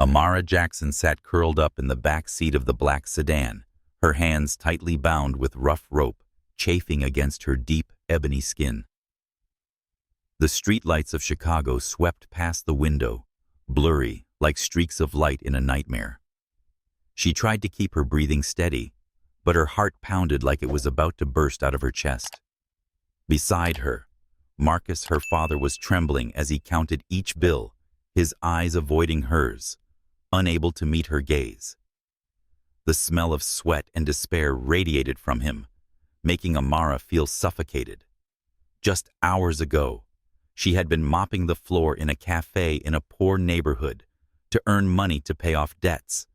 Amara Jackson sat curled up in the back seat of the black sedan, her hands tightly bound with rough rope, chafing against her deep, ebony skin. The streetlights of Chicago swept past the window, blurry, like streaks of light in a nightmare. She tried to keep her breathing steady, but her heart pounded like it was about to burst out of her chest. Beside her, Marcus, her father, was trembling as he counted each bill, his eyes avoiding hers, unable to meet her gaze. The smell of sweat and despair radiated from him, making Amara feel suffocated. Just hours ago, she had been mopping the floor in a cafe in a poor neighborhood to earn money to pay off debts,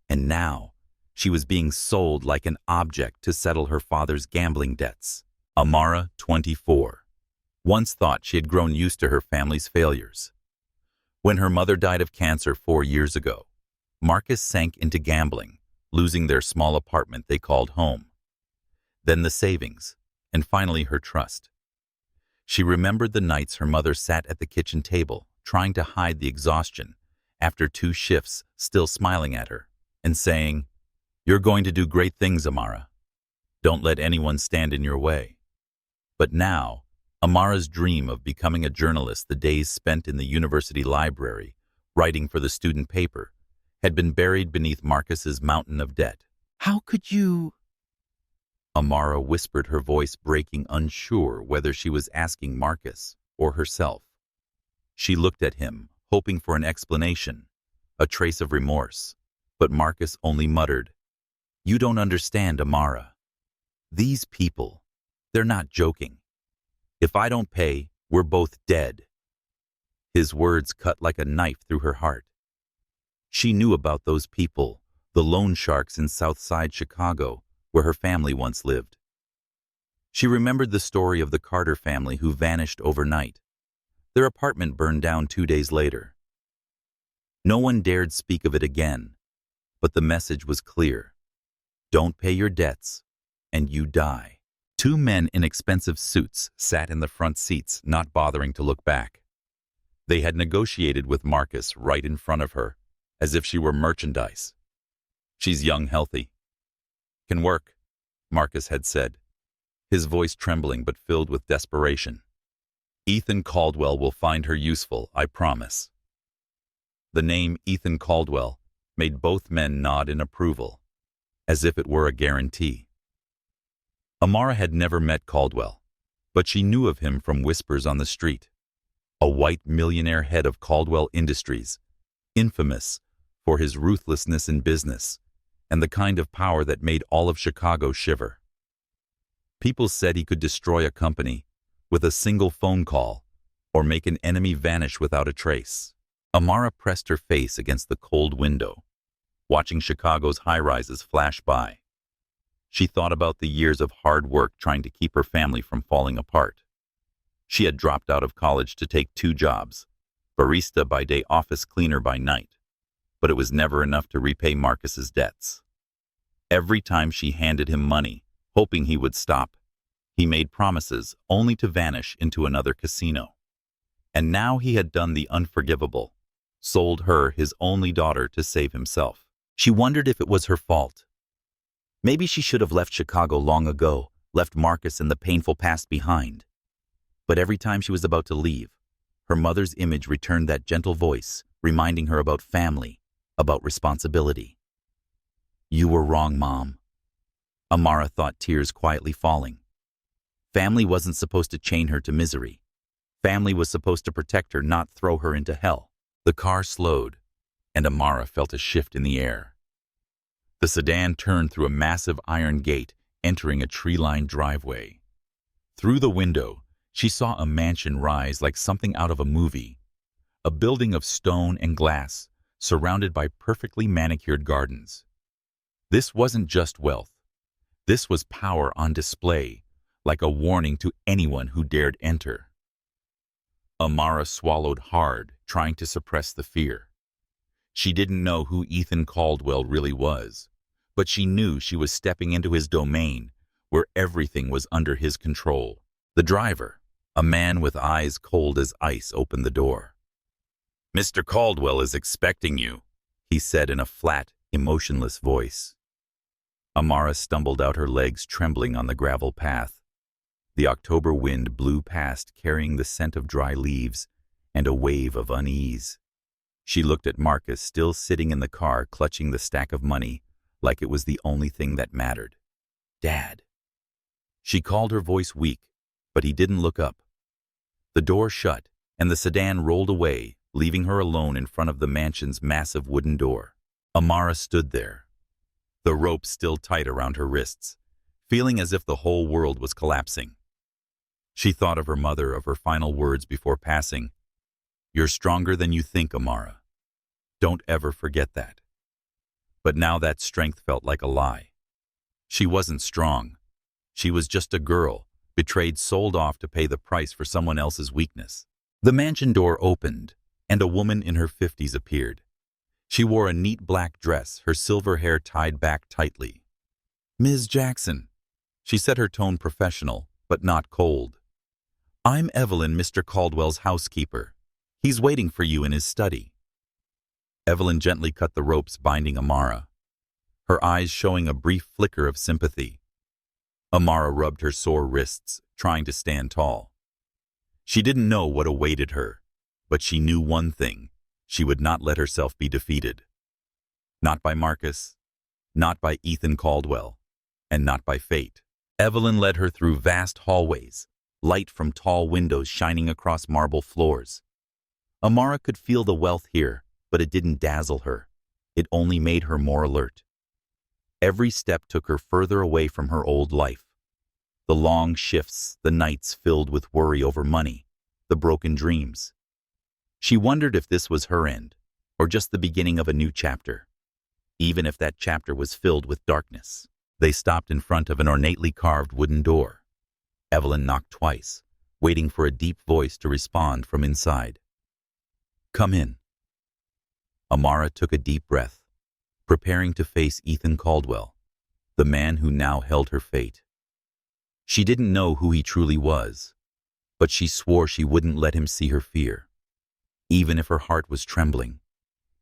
and now she was being sold like an object to settle her father's gambling debts. Amara, 24, once thought she had grown used to her family's failures. When her mother died of cancer 4 years ago, Marcus sank into gambling, losing their small apartment they called home. Then the savings, and finally her trust. She remembered the nights her mother sat at the kitchen table, trying to hide the exhaustion, after 2 shifts, still smiling at her, and saying, "You're going to do great things, Amara. Don't let anyone stand in your way." But now, Amara's dream of becoming a journalist, the days spent in the university library, writing for the student paper, had been buried beneath Marcus's mountain of debt. "How could you?" Amara whispered, her voice breaking, unsure whether she was asking Marcus or herself. She looked at him, hoping for an explanation, a trace of remorse, but Marcus only muttered, "You don't understand, Amara. These people, they're not joking. If I don't pay, we're both dead." His words cut like a knife through her heart. She knew about those people, the loan sharks in Southside Chicago, where her family once lived. She remembered the story of the Carter family who vanished overnight. Their apartment burned down 2 days later. No one dared speak of it again, but the message was clear. Don't pay your debts, and you die. 2 men in expensive suits sat in the front seats, not bothering to look back. They had negotiated with Marcus right in front of her, as if she were merchandise. "She's young, healthy. Can work," Marcus had said, his voice trembling but filled with desperation. "Ethan Caldwell will find her useful, I promise." The name Ethan Caldwell made both men nod in approval, as if it were a guarantee. Amara had never met Caldwell, but she knew of him from whispers on the street. A white millionaire head of Caldwell Industries, infamous for his ruthlessness in business and the kind of power that made all of Chicago shiver. People said he could destroy a company with a single phone call or make an enemy vanish without a trace. Amara pressed her face against the cold window, watching Chicago's high-rises flash by. She thought about the years of hard work trying to keep her family from falling apart. She had dropped out of college to take 2 jobs, barista by day, office cleaner by night, but it was never enough to repay Marcus's debts. Every time she handed him money, hoping he would stop, he made promises only to vanish into another casino. And now he had done the unforgivable, sold her, his only daughter, to save himself. She wondered if it was her fault. Maybe she should have left Chicago long ago, left Marcus and the painful past behind. But every time she was about to leave, her mother's image returned, that gentle voice, reminding her about family, about responsibility. "You were wrong, Mom." Amara thought, tears quietly falling. Family wasn't supposed to chain her to misery. Family was supposed to protect her, not throw her into hell. The car slowed, and Amara felt a shift in the air. The sedan turned through a massive iron gate, entering a tree-lined driveway. Through the window, she saw a mansion rise like something out of a movie, a building of stone and glass, surrounded by perfectly manicured gardens. This wasn't just wealth. This was power on display, like a warning to anyone who dared enter. Amara swallowed hard, trying to suppress the fear. She didn't know who Ethan Caldwell really was, but she knew she was stepping into his domain, where everything was under his control. The driver, a man with eyes cold as ice, opened the door. "Mr. Caldwell is expecting you," he said in a flat, emotionless voice. Amara stumbled out, her legs trembling on the gravel path. The October wind blew past, carrying the scent of dry leaves and a wave of unease. She looked at Marcus, still sitting in the car, clutching the stack of money, like it was the only thing that mattered. "Dad." She called, her voice weak, but he didn't look up. The door shut, and the sedan rolled away, leaving her alone in front of the mansion's massive wooden door. Amara stood there, the rope still tight around her wrists, feeling as if the whole world was collapsing. She thought of her mother, of her final words before passing. "You're stronger than you think, Amara. Don't ever forget that." But now that strength felt like a lie. She wasn't strong. She was just a girl, betrayed, sold off to pay the price for someone else's weakness. The mansion door opened, and a woman in her 50s appeared. She wore a neat black dress, her silver hair tied back tightly. "Ms. Jackson," she said, her tone professional, but not cold. "I'm Evelyn, Mr. Caldwell's housekeeper. He's waiting for you in his study." Evelyn gently cut the ropes binding Amara, her eyes showing a brief flicker of sympathy. Amara rubbed her sore wrists, trying to stand tall. She didn't know what awaited her, but she knew one thing: she would not let herself be defeated. Not by Marcus, not by Ethan Caldwell, and not by fate. Evelyn led her through vast hallways, light from tall windows shining across marble floors. Amara could feel the wealth here, but it didn't dazzle her. It only made her more alert. Every step took her further away from her old life. The long shifts, the nights filled with worry over money, the broken dreams. She wondered if this was her end, or just the beginning of a new chapter, even if that chapter was filled with darkness. They stopped in front of an ornately carved wooden door. Evelyn knocked twice, waiting for a deep voice to respond from inside. "Come in." Amara took a deep breath, preparing to face Ethan Caldwell, the man who now held her fate. She didn't know who he truly was, but she swore she wouldn't let him see her fear, even if her heart was trembling,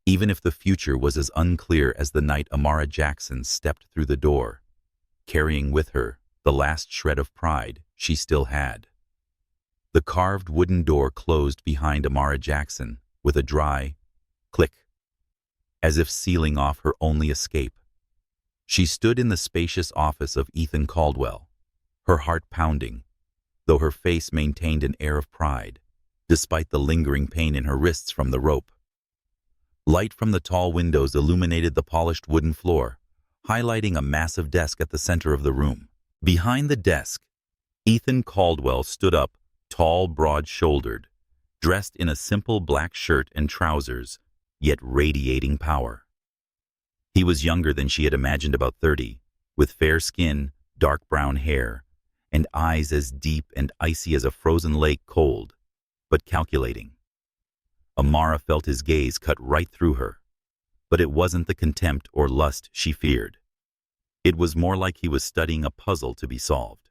even if the future was as unclear as the night Amara Jackson stepped through the door, carrying with her the last shred of pride she still had. The carved wooden door closed behind Amara Jackson with a dry click, as if sealing off her only escape. She stood in the spacious office of Ethan Caldwell, her heart pounding, though her face maintained an air of pride, despite the lingering pain in her wrists from the rope. Light from the tall windows illuminated the polished wooden floor, highlighting a massive desk at the center of the room. Behind the desk, Ethan Caldwell stood up, tall, broad-shouldered, dressed in a simple black shirt and trousers, yet radiating power. He was younger than she had imagined, about 30, with fair skin, dark brown hair, and eyes as deep and icy as a frozen lake, cold, but calculating. Amara felt his gaze cut right through her, but it wasn't the contempt or lust she feared. It was more like he was studying a puzzle to be solved.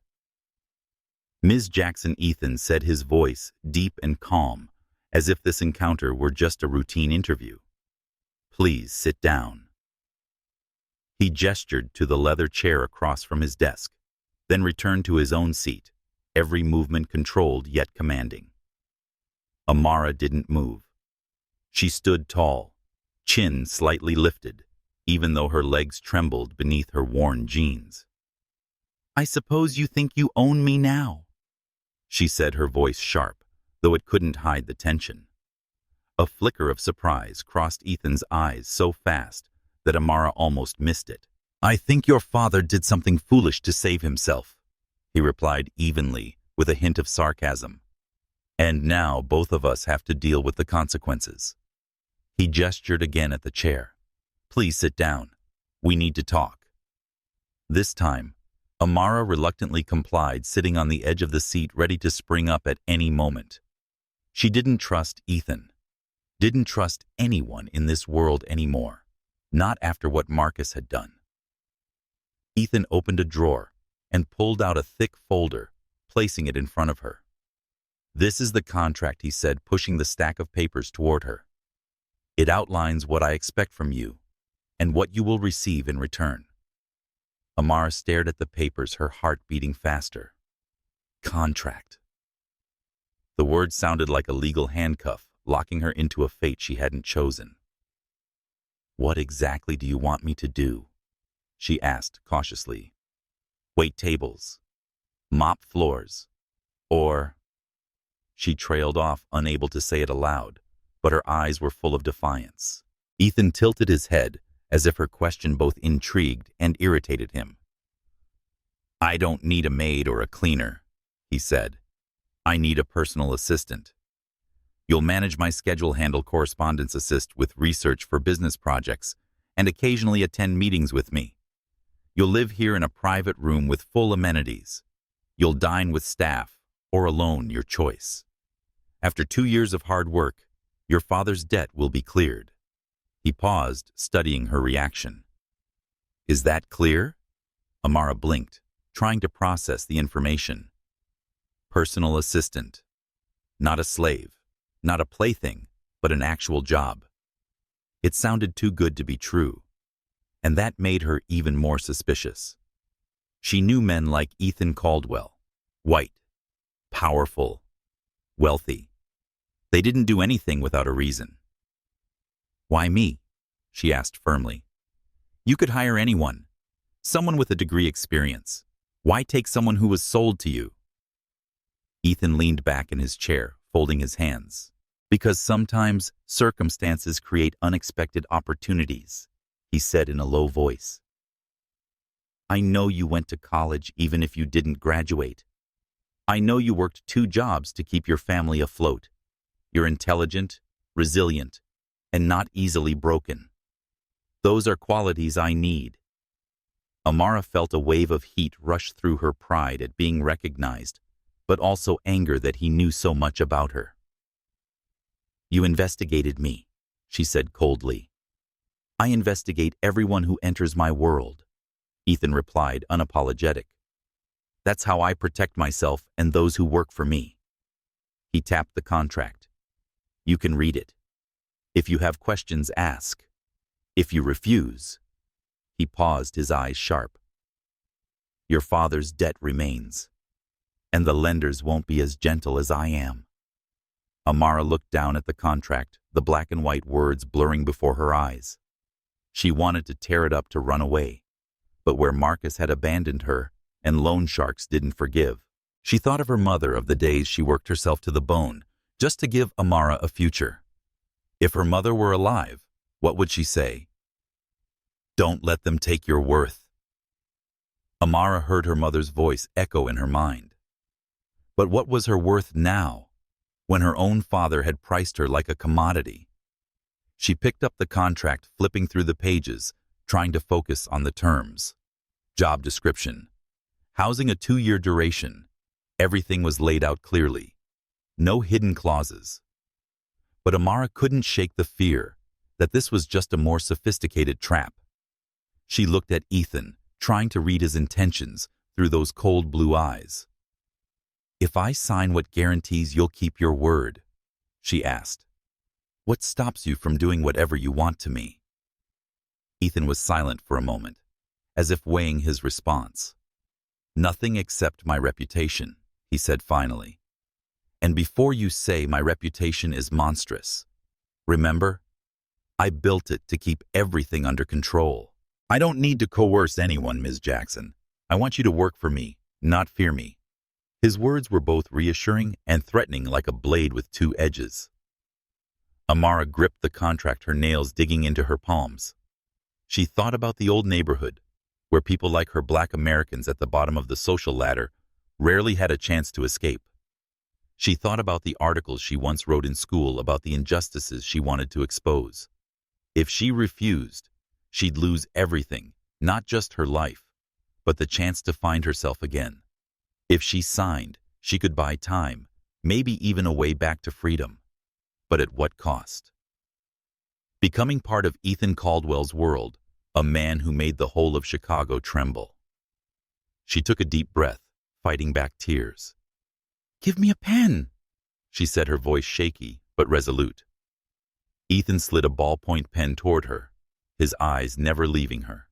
"Ms. Jackson," Ethan said, his voice deep and calm, as if this encounter were just a routine interview. "Please sit down." He gestured to the leather chair across from his desk, then returned to his own seat, every movement controlled yet commanding. Amara didn't move. She stood tall, chin slightly lifted, even though her legs trembled beneath her worn jeans. "I suppose you think you own me now," she said, her voice sharp, though it couldn't hide the tension. A flicker of surprise crossed Ethan's eyes so fast that Amara almost missed it. "I think your father did something foolish to save himself," he replied evenly, with a hint of sarcasm. "And now both of us have to deal with the consequences." He gestured again at the chair. "Please sit down. We need to talk." This time, Amara reluctantly complied, sitting on the edge of the seat, ready to spring up at any moment. She didn't trust Ethan, didn't trust anyone in this world anymore, not after what Marcus had done. Ethan opened a drawer and pulled out a thick folder, placing it in front of her. "This is the contract," he said, pushing the stack of papers toward her. It outlines what I expect from you and what you will receive in return. Amara stared at the papers, her heart beating faster. Contract. The word sounded like a legal handcuff, locking her into a fate she hadn't chosen. What exactly do you want me to do? She asked cautiously. Wait tables, mop floors, or... She trailed off, unable to say it aloud, but her eyes were full of defiance. Ethan tilted his head, as if her question both intrigued and irritated him. I don't need a maid or a cleaner, he said. I need a personal assistant. You'll manage my schedule, handle correspondence, assist with research for business projects, and occasionally attend meetings with me. You'll live here in a private room with full amenities. You'll dine with staff, or alone, your choice. After 2 years of hard work, your father's debt will be cleared. He paused, studying her reaction. Is that clear? Amara blinked, trying to process the information. Personal assistant. Not a slave, not a plaything, but an actual job. It sounded too good to be true, and that made her even more suspicious. She knew men like Ethan Caldwell, white, powerful, wealthy. They didn't do anything without a reason. Why me? She asked firmly. You could hire anyone, someone with a degree experience. Why take someone who was sold to you? Ethan leaned back in his chair, folding his hands. Because sometimes circumstances create unexpected opportunities, he said in a low voice. I know you went to college even if you didn't graduate. I know you worked 2 jobs to keep your family afloat. You're intelligent, resilient, and not easily broken. Those are qualities I need. Amara felt a wave of heat rush through her, pride at being recognized, but also anger that he knew so much about her. You investigated me, she said coldly. I investigate everyone who enters my world, Ethan replied, unapologetic. That's how I protect myself and those who work for me. He tapped the contract. You can read it. If you have questions, ask. If you refuse... He paused, his eyes sharp. Your father's debt remains, and the lenders won't be as gentle as I am. Amara looked down at the contract, the black and white words blurring before her eyes. She wanted to tear it up, to run away, but where Marcus had abandoned her and loan sharks didn't forgive, she thought of her mother, of the days she worked herself to the bone just to give Amara a future. If her mother were alive, what would she say? Don't let them take your worth. Amara heard her mother's voice echo in her mind. But what was her worth now, when her own father had priced her like a commodity? She picked up the contract, flipping through the pages, trying to focus on the terms. Job description. Housing, a 2-year duration. Everything was laid out clearly. No hidden clauses. But Amara couldn't shake the fear that this was just a more sophisticated trap. She looked at Ethan, trying to read his intentions through those cold blue eyes. If I sign, what guarantees you'll keep your word? She asked. What stops you from doing whatever you want to me? Ethan was silent for a moment, as if weighing his response. Nothing except my reputation, he said finally. And before you say, my reputation is monstrous. Remember? I built it to keep everything under control. I don't need to coerce anyone, Ms. Jackson. I want you to work for me, not fear me. His words were both reassuring and threatening, like a blade with 2 edges. Amara gripped the contract, her nails digging into her palms. She thought about the old neighborhood, where people like her, Black Americans at the bottom of the social ladder, rarely had a chance to escape. She thought about the articles she once wrote in school about the injustices she wanted to expose. If she refused, she'd lose everything, not just her life, but the chance to find herself again. If she signed, she could buy time, maybe even a way back to freedom. But at what cost? Becoming part of Ethan Caldwell's world, a man who made the whole of Chicago tremble. She took a deep breath, fighting back tears. Give me a pen, she said, her voice shaky but resolute. Ethan slid a ballpoint pen toward her, his eyes never leaving her.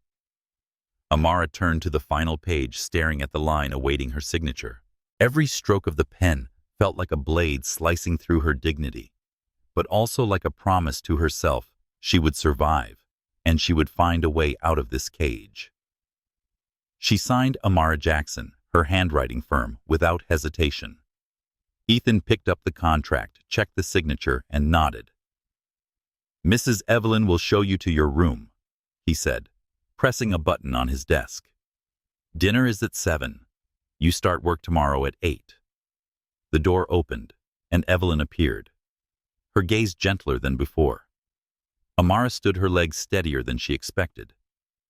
Amara turned to the final page, staring at the line awaiting her signature. Every stroke of the pen felt like a blade slicing through her dignity, but also like a promise to herself she would survive, and she would find a way out of this cage. She signed Amara Jackson, her handwriting firm, without hesitation. Ethan picked up the contract, checked the signature, and nodded. "Mrs. Evelyn will show you to your room," he said, pressing a button on his desk. "Dinner is at 7. You start work tomorrow at 8. The door opened, and Evelyn appeared, her gaze gentler than before. Amara stood her legs steadier than she expected.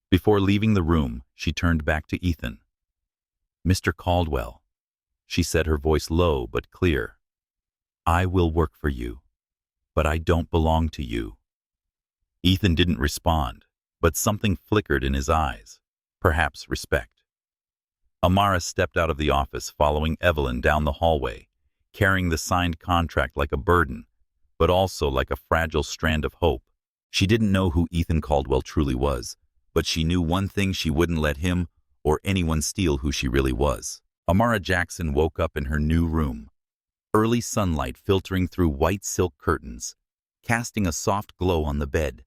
Before leaving the room, she turned back to Ethan. "Mr. Caldwell," she said, her voice low but clear, "I will work for you, but I don't belong to you." Ethan didn't respond, but something flickered in his eyes, perhaps respect. Amara stepped out of the office, following Evelyn down the hallway, carrying the signed contract like a burden, but also like a fragile strand of hope. She didn't know who Ethan Caldwell truly was, but she knew one thing: she wouldn't let him or anyone steal who she really was. Amara Jackson woke up in her new room, early sunlight filtering through white silk curtains, casting a soft glow on the bed,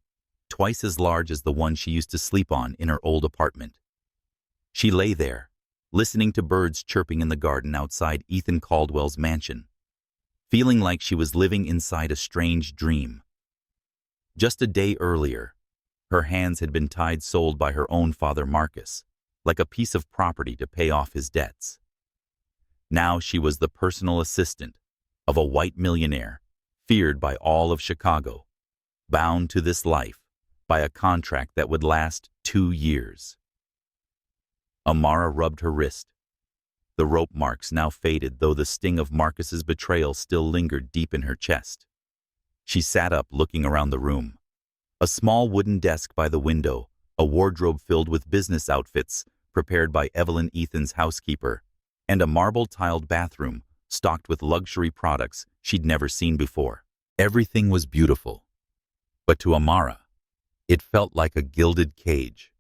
twice as large as the one she used to sleep on in her old apartment. She lay there, listening to birds chirping in the garden outside Ethan Caldwell's mansion, feeling like she was living inside a strange dream. Just a day earlier, her hands had been tied, sold by her own father Marcus, like a piece of property to pay off his debts. Now she was the personal assistant of a white millionaire, feared by all of Chicago, bound to this life by a contract that would last 2 years. Amara rubbed her wrist. The rope marks now faded, though the sting of Marcus's betrayal still lingered deep in her chest. She sat up, looking around the room. A small wooden desk by the window, a wardrobe filled with business outfits prepared by Evelyn, Ethan's housekeeper, and a marble-tiled bathroom stocked with luxury products she'd never seen before. Everything was beautiful, but to Amara, it felt like a gilded cage.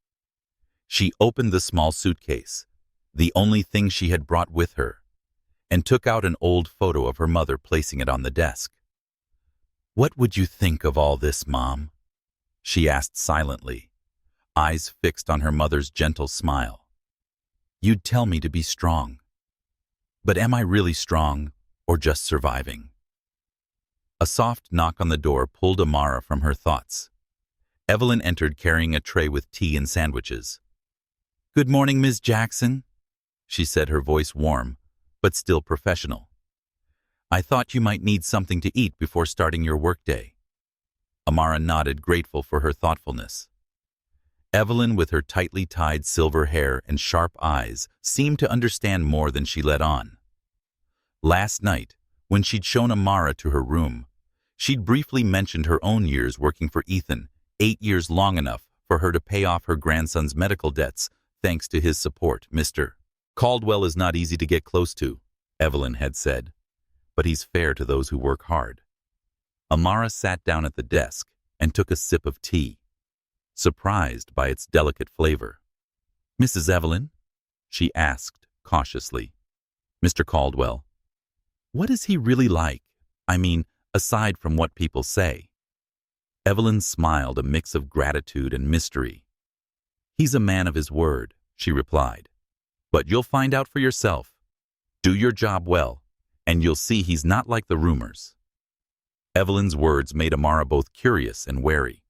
She opened the small suitcase, the only thing she had brought with her, and took out an old photo of her mother, placing it on the desk. "What would you think of all this, Mom?" she asked silently, eyes fixed on her mother's gentle smile. "You'd tell me to be strong. But am I really strong, or just surviving?" A soft knock on the door pulled Amara from her thoughts. Evelyn entered, carrying a tray with tea and sandwiches. "Good morning, Ms. Jackson," she said, her voice warm, but still professional. "I thought you might need something to eat before starting your workday." Amara nodded, grateful for her thoughtfulness. Evelyn, with her tightly tied silver hair and sharp eyes, seemed to understand more than she let on. Last night, when she'd shown Amara to her room, she'd briefly mentioned her own years working for Ethan, 8 years, long enough for her to pay off her grandson's medical debts thanks to his support. "Mr. Caldwell is not easy to get close to," Evelyn had said, "but he's fair to those who work hard." Amara sat down at the desk and took a sip of tea, surprised by its delicate flavor. "Mrs. Evelyn?" she asked cautiously. "Mr. Caldwell, what is he really like? I mean, aside from what people say." Evelyn smiled, a mix of gratitude and mystery. "He's a man of his word," she replied. "But you'll find out for yourself. Do your job well, and you'll see he's not like the rumors." Evelyn's words made Amara both curious and wary.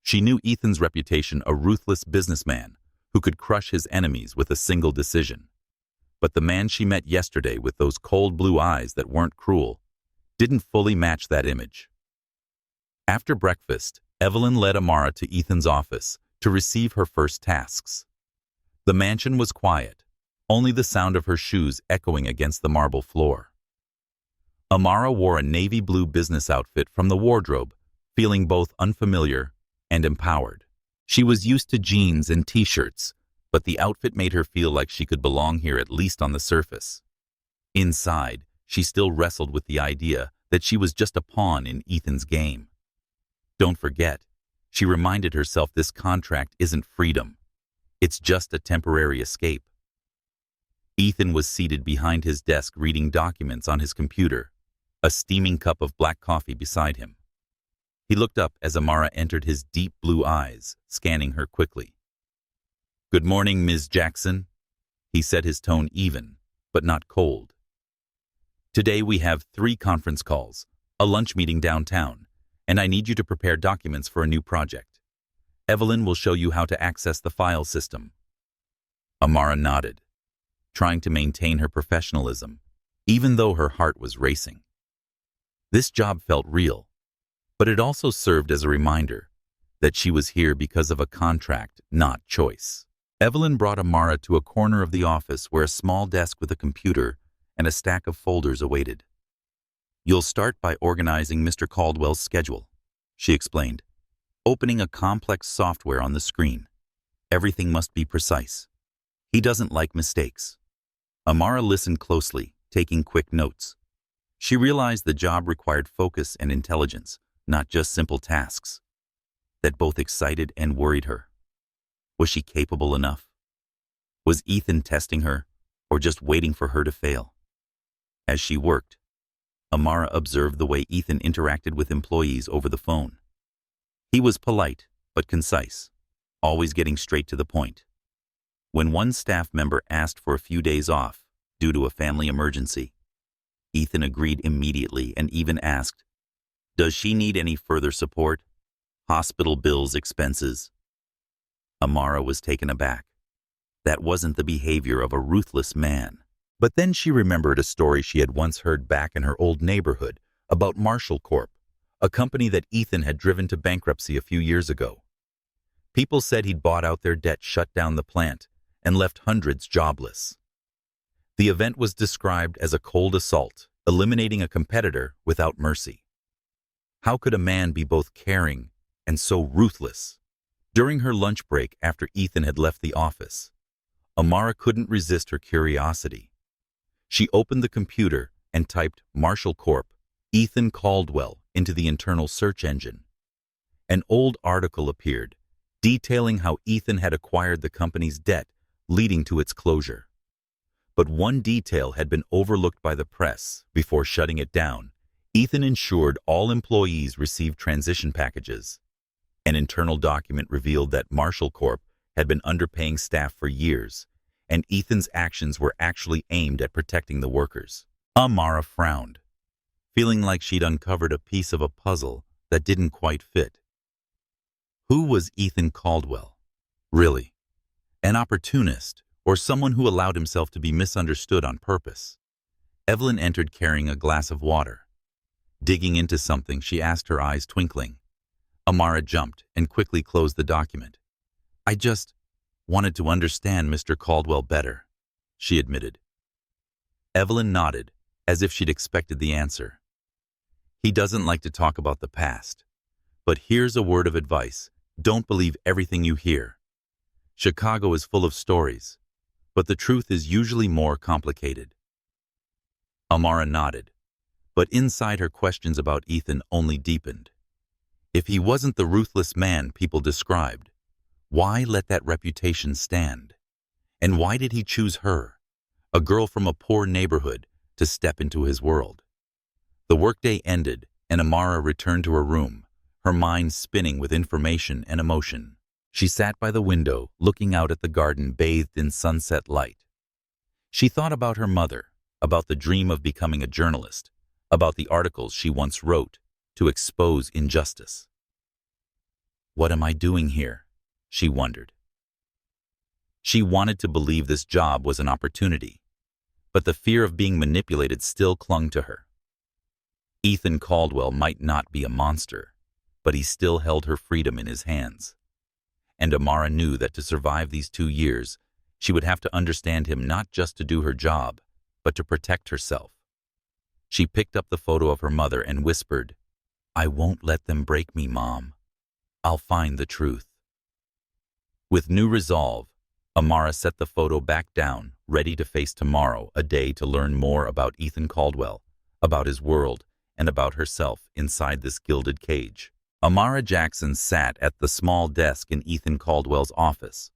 She knew Ethan's reputation, a ruthless businessman who could crush his enemies with a single decision. But the man she met yesterday, with those cold blue eyes that weren't cruel, didn't fully match that image. After breakfast, Evelyn led Amara to Ethan's office to receive her first tasks. The mansion was quiet, only the sound of her shoes echoing against the marble floor. Amara wore a navy blue business outfit from the wardrobe, feeling both unfamiliar and empowered. She was used to jeans and t-shirts, but the outfit made her feel like she could belong here, at least on the surface. Inside, she still wrestled with the idea that she was just a pawn in Ethan's game. Don't forget, she reminded herself this contract isn't freedom. It's just a temporary escape. Ethan was seated behind his desk reading documents on his computer, a steaming cup of black coffee beside him. He looked up as Amara entered his deep blue eyes, scanning her quickly. "Good morning, Ms. Jackson," he said, his tone even, but not cold. "Today we have 3 conference calls, a lunch meeting downtown, and I need you to prepare documents for a new project. Evelyn will show you how to access the file system." Amara nodded, trying to maintain her professionalism, even though her heart was racing. This job felt real, but it also served as a reminder that she was here because of a contract, not choice. Evelyn brought Amara to a corner of the office where a small desk with a computer and a stack of folders awaited. "You'll start by organizing Mr. Caldwell's schedule," she explained, opening a complex software on the screen. "Everything must be precise. He doesn't like mistakes." Amara listened closely, taking quick notes. She realized the job required focus and intelligence, not just simple tasks. That both excited and worried her. Was she capable enough? Was Ethan testing her, or just waiting for her to fail? As she worked, Amara observed the way Ethan interacted with employees over the phone. He was polite, but concise, always getting straight to the point. When one staff member asked for a few days off due to a family emergency, Ethan agreed immediately and even asked, "Does she need any further support? Hospital bills, expenses?" Amara was taken aback. That wasn't the behavior of a ruthless man. But then she remembered a story she had once heard back in her old neighborhood about Marshall Corp, a company that Ethan had driven to bankruptcy a few years ago. People said he'd bought out their debt, shut down the plant, and left hundreds jobless. The event was described as a cold assault, eliminating a competitor without mercy. How could a man be both caring and so ruthless? During her lunch break after Ethan had left the office, Amara couldn't resist her curiosity. She opened the computer and typed Marshall Corp, Ethan Caldwell into the internal search engine. An old article appeared, detailing how Ethan had acquired the company's debt, leading to its closure. But one detail had been overlooked by the press. Before shutting it down, Ethan ensured all employees received transition packages. An internal document revealed that Marshall Corp had been underpaying staff for years, and Ethan's actions were actually aimed at protecting the workers. Amara frowned, feeling like she'd uncovered a piece of a puzzle that didn't quite fit. Who was Ethan Caldwell? Really? An opportunist, or someone who allowed himself to be misunderstood on purpose? Evelyn entered carrying a glass of water. Digging into something, she asked, her eyes twinkling. Amara jumped and quickly closed the document. "I just wanted to understand Mr. Caldwell better," she admitted. Evelyn nodded, as if she'd expected the answer. "He doesn't like to talk about the past. But here's a word of advice. Don't believe everything you hear. Chicago is full of stories, but the truth is usually more complicated." Amara nodded, but inside her questions about Ethan only deepened. If he wasn't the ruthless man people described, why let that reputation stand? And why did he choose her, a girl from a poor neighborhood, to step into his world? The workday ended, and Amara returned to her room, her mind spinning with information and emotion. She sat by the window, looking out at the garden bathed in sunset light. She thought about her mother, about the dream of becoming a journalist, about the articles she once wrote to expose injustice. What am I doing here? She wondered. She wanted to believe this job was an opportunity, but the fear of being manipulated still clung to her. Ethan Caldwell might not be a monster, but he still held her freedom in his hands. And Amara knew that to survive these 2 years, she would have to understand him not just to do her job, but to protect herself. She picked up the photo of her mother and whispered, "I won't let them break me, Mom. I'll find the truth." With new resolve, Amara set the photo back down, ready to face tomorrow, a day to learn more about Ethan Caldwell, about his world, and about herself inside this gilded cage. Amara Jackson sat at the small desk in Ethan Caldwell's office,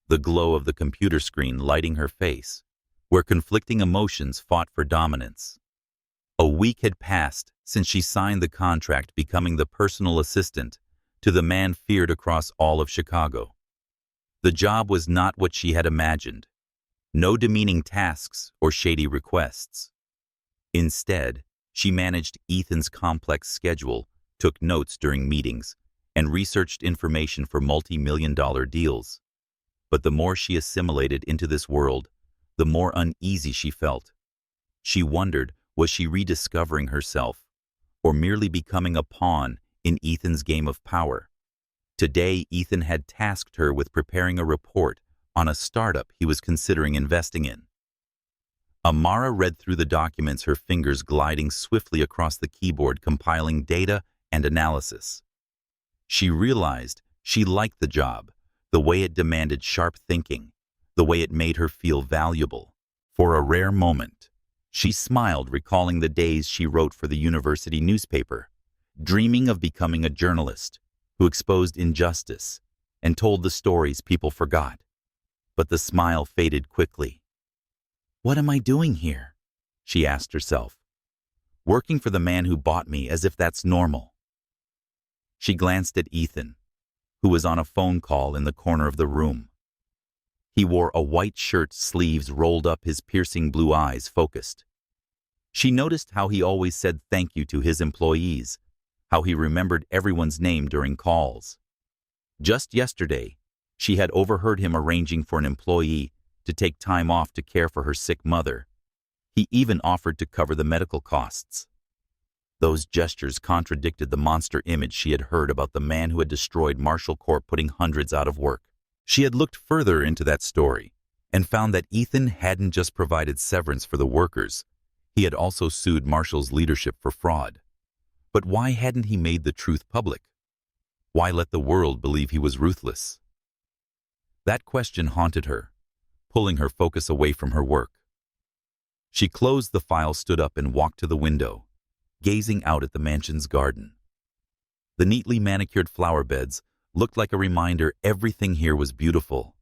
the glow of the computer screen lighting her face, where conflicting emotions fought for dominance. A week had passed since she signed the contract becoming the personal assistant to the man feared across all of Chicago. The job was not what she had imagined. No demeaning tasks or shady requests. Instead, she managed Ethan's complex schedule, took notes during meetings, and researched information for multi-million-dollar deals. But the more she assimilated into this world, the more uneasy she felt. She wondered, was she rediscovering herself, or merely becoming a pawn in Ethan's game of power? Today, Ethan had tasked her with preparing a report on a startup he was considering investing in. Amara read through the documents, her fingers gliding swiftly across the keyboard, compiling data and analysis. She realized she liked the job, the way it demanded sharp thinking, the way it made her feel valuable. For a rare moment, she smiled, recalling the days she wrote for the university newspaper, dreaming of becoming a journalist who exposed injustice and told the stories people forgot. But the smile faded quickly. "What am I doing here?" she asked herself. "Working for the man who bought me, as if that's normal." She glanced at Ethan, who was on a phone call in the corner of the room. He wore a white shirt, sleeves rolled up, his piercing blue eyes focused. She noticed how he always said thank you to his employees, how he remembered everyone's name during calls. Just yesterday, she had overheard him arranging for an employee to take time off to care for her sick mother. He even offered to cover the medical costs. Those gestures contradicted the monster image she had heard about the man who had destroyed Marshall Corp, putting hundreds out of work. She had looked further into that story and found that Ethan hadn't just provided severance for the workers, he had also sued Marshall's leadership for fraud. But why hadn't he made the truth public? Why let the world believe he was ruthless? That question haunted her, pulling her focus away from her work. She closed the file, stood up, and walked to the window, gazing out at the mansion's garden. The neatly manicured flower beds looked like a reminder everything here was beautiful.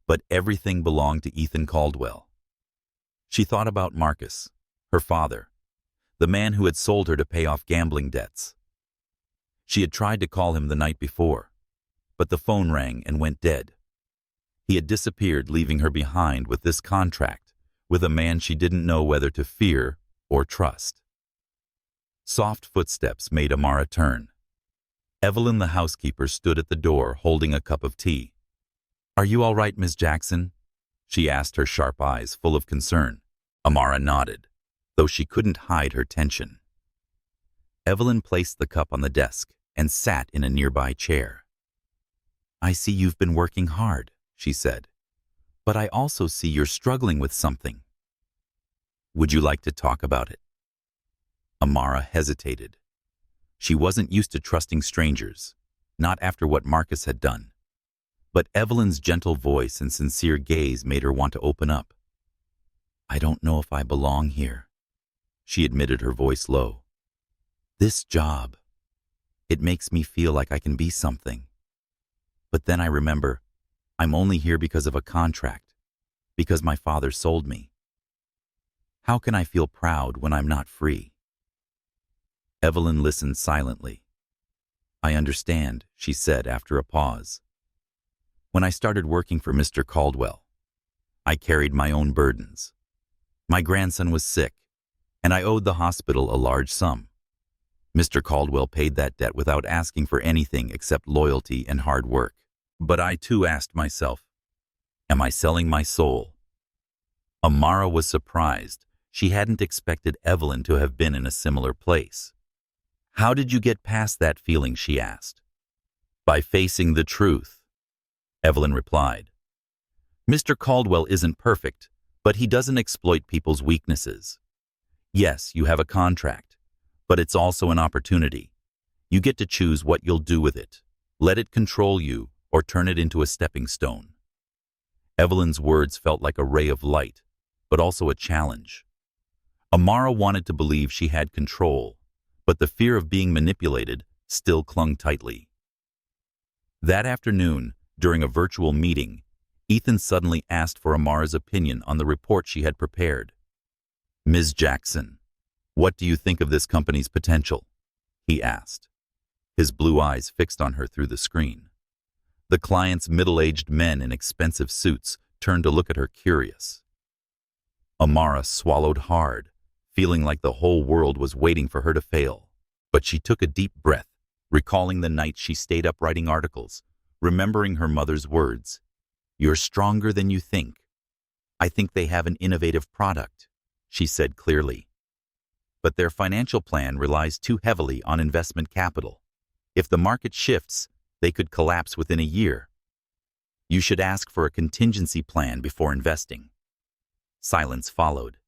But everything belonged to Ethan Caldwell. She thought about Marcus, her father, the man who had sold her to pay off gambling debts. She had tried to call him the night before, but the phone rang and went dead. He had disappeared, leaving her behind with this contract, with a man she didn't know whether to fear or trust. Soft footsteps made Amara turn. Evelyn, the housekeeper, stood at the door holding a cup of tea. "Are you all right, Miss Jackson?" she asked, her sharp eyes full of concern. Amara nodded, though she couldn't hide her tension. Evelyn placed the cup on the desk and sat in a nearby chair. "I see you've been working hard," she said, "but I also see you're struggling with something. Would you like to talk about it?" Amara hesitated. She wasn't used to trusting strangers, not after what Marcus had done. But Evelyn's gentle voice and sincere gaze made her want to open up. "I don't know if I belong here," she admitted, her voice low. "This job, it makes me feel like I can be something. But then I remember, I'm only here because of a contract, because my father sold me. How can I feel proud when I'm not free?" Evelyn listened silently. "I understand," she said after a pause. "When I started working for Mr. Caldwell, I carried my own burdens. My grandson was sick, and I owed the hospital a large sum. Mr. Caldwell paid that debt without asking for anything except loyalty and hard work. But I too asked myself, am I selling my soul?" Amara was surprised. She hadn't expected Evelyn to have been in a similar place. "How did you get past that feeling?" she asked. "By facing the truth," Evelyn replied. "Mr. Caldwell isn't perfect, but he doesn't exploit people's weaknesses. Yes, you have a contract, but it's also an opportunity. You get to choose what you'll do with it. Let it control you or turn it into a stepping stone." Evelyn's words felt like a ray of light, but also a challenge. Amara wanted to believe she had control, but the fear of being manipulated still clung tightly. That afternoon, during a virtual meeting, Ethan suddenly asked for Amara's opinion on the report she had prepared. "Ms. Jackson, what do you think of this company's potential?" he asked, his blue eyes fixed on her through the screen. The client's middle-aged men in expensive suits turned to look at her curious. Amara swallowed hard, feeling like the whole world was waiting for her to fail. But she took a deep breath, recalling the night she stayed up writing articles, remembering her mother's words. "You're stronger than you think. I think they have an innovative product," she said clearly. "But their financial plan relies too heavily on investment capital. If the market shifts, they could collapse within a year. You should ask for a contingency plan before investing." Silence followed.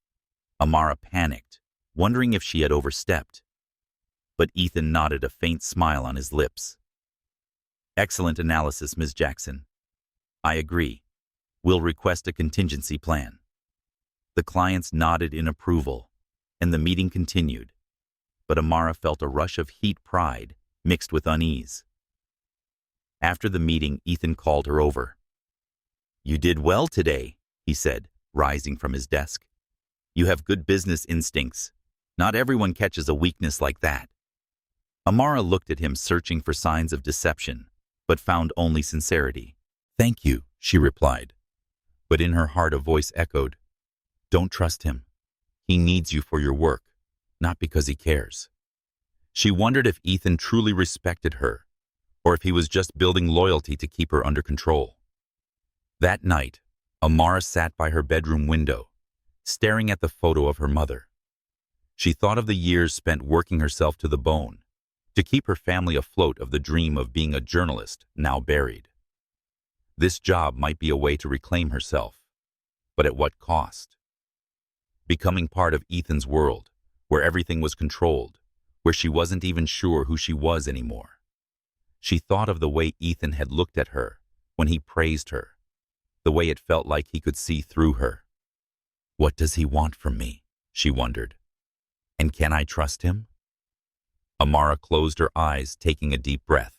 Amara panicked, wondering if she had overstepped. But Ethan nodded, a faint smile on his lips. "Excellent analysis, Ms. Jackson. I agree. We'll request a contingency plan." The clients nodded in approval, and the meeting continued. But Amara felt a rush of heat pride mixed with unease. After the meeting, Ethan called her over. "You did well today," he said, rising from his desk. "You have good business instincts. Not everyone catches a weakness like that." Amara looked at him, searching for signs of deception, but found only sincerity. "Thank you," she replied. But in her heart a voice echoed, "Don't trust him. He needs you for your work, not because he cares." She wondered if Ethan truly respected her, or if he was just building loyalty to keep her under control. That night, Amara sat by her bedroom window, staring at the photo of her mother. She thought of the years spent working herself to the bone, to keep her family afloat, of the dream of being a journalist now buried. This job might be a way to reclaim herself, but at what cost? Becoming part of Ethan's world, where everything was controlled, where she wasn't even sure who she was anymore. She thought of the way Ethan had looked at her when he praised her, the way it felt like he could see through her. "What does he want from me?" she wondered. "And can I trust him?" Amara closed her eyes, taking a deep breath.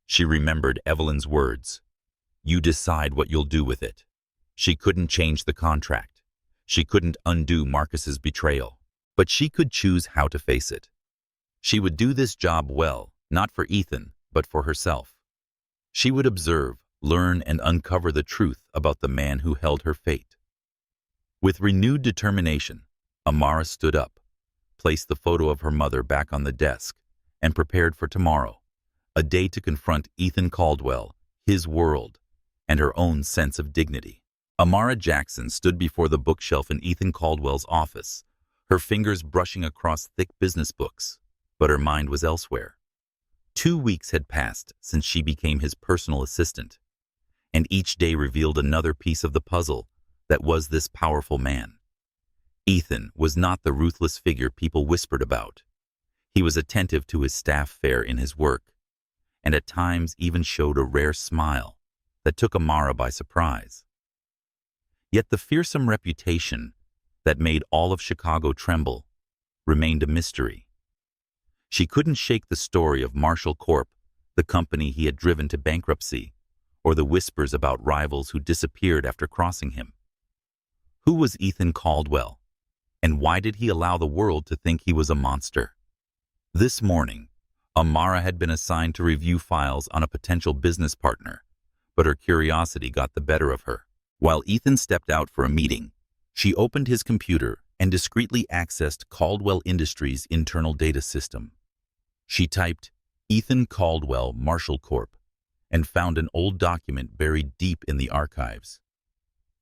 She remembered Evelyn's words, "You decide what you'll do with it." She couldn't change the contract. She couldn't undo Marcus's betrayal, but she could choose how to face it. She would do this job well, not for Ethan, but for herself. She would observe, learn, and uncover the truth about the man who held her fate. With renewed determination, Amara stood up, placed the photo of her mother back on the desk, and prepared for tomorrow, a day to confront Ethan Caldwell, his world, and her own sense of dignity. Amara Jackson stood before the bookshelf in Ethan Caldwell's office, her fingers brushing across thick business books, but her mind was elsewhere. 2 weeks had passed since she became his personal assistant, and each day revealed another piece of the puzzle that was this powerful man. Ethan was not the ruthless figure people whispered about. He was attentive to his staff fare in his work, and at times even showed a rare smile that took Amara by surprise. Yet the fearsome reputation that made all of Chicago tremble remained a mystery. She couldn't shake the story of Marshall Corp., the company he had driven to bankruptcy, or the whispers about rivals who disappeared after crossing him. Who was Ethan Caldwell, and why did he allow the world to think he was a monster? This morning, Amara had been assigned to review files on a potential business partner, but her curiosity got the better of her. While Ethan stepped out for a meeting, she opened his computer and discreetly accessed Caldwell Industries' internal data system. She typed, "Ethan Caldwell, Marshall Corp., and found an old document buried deep in the archives.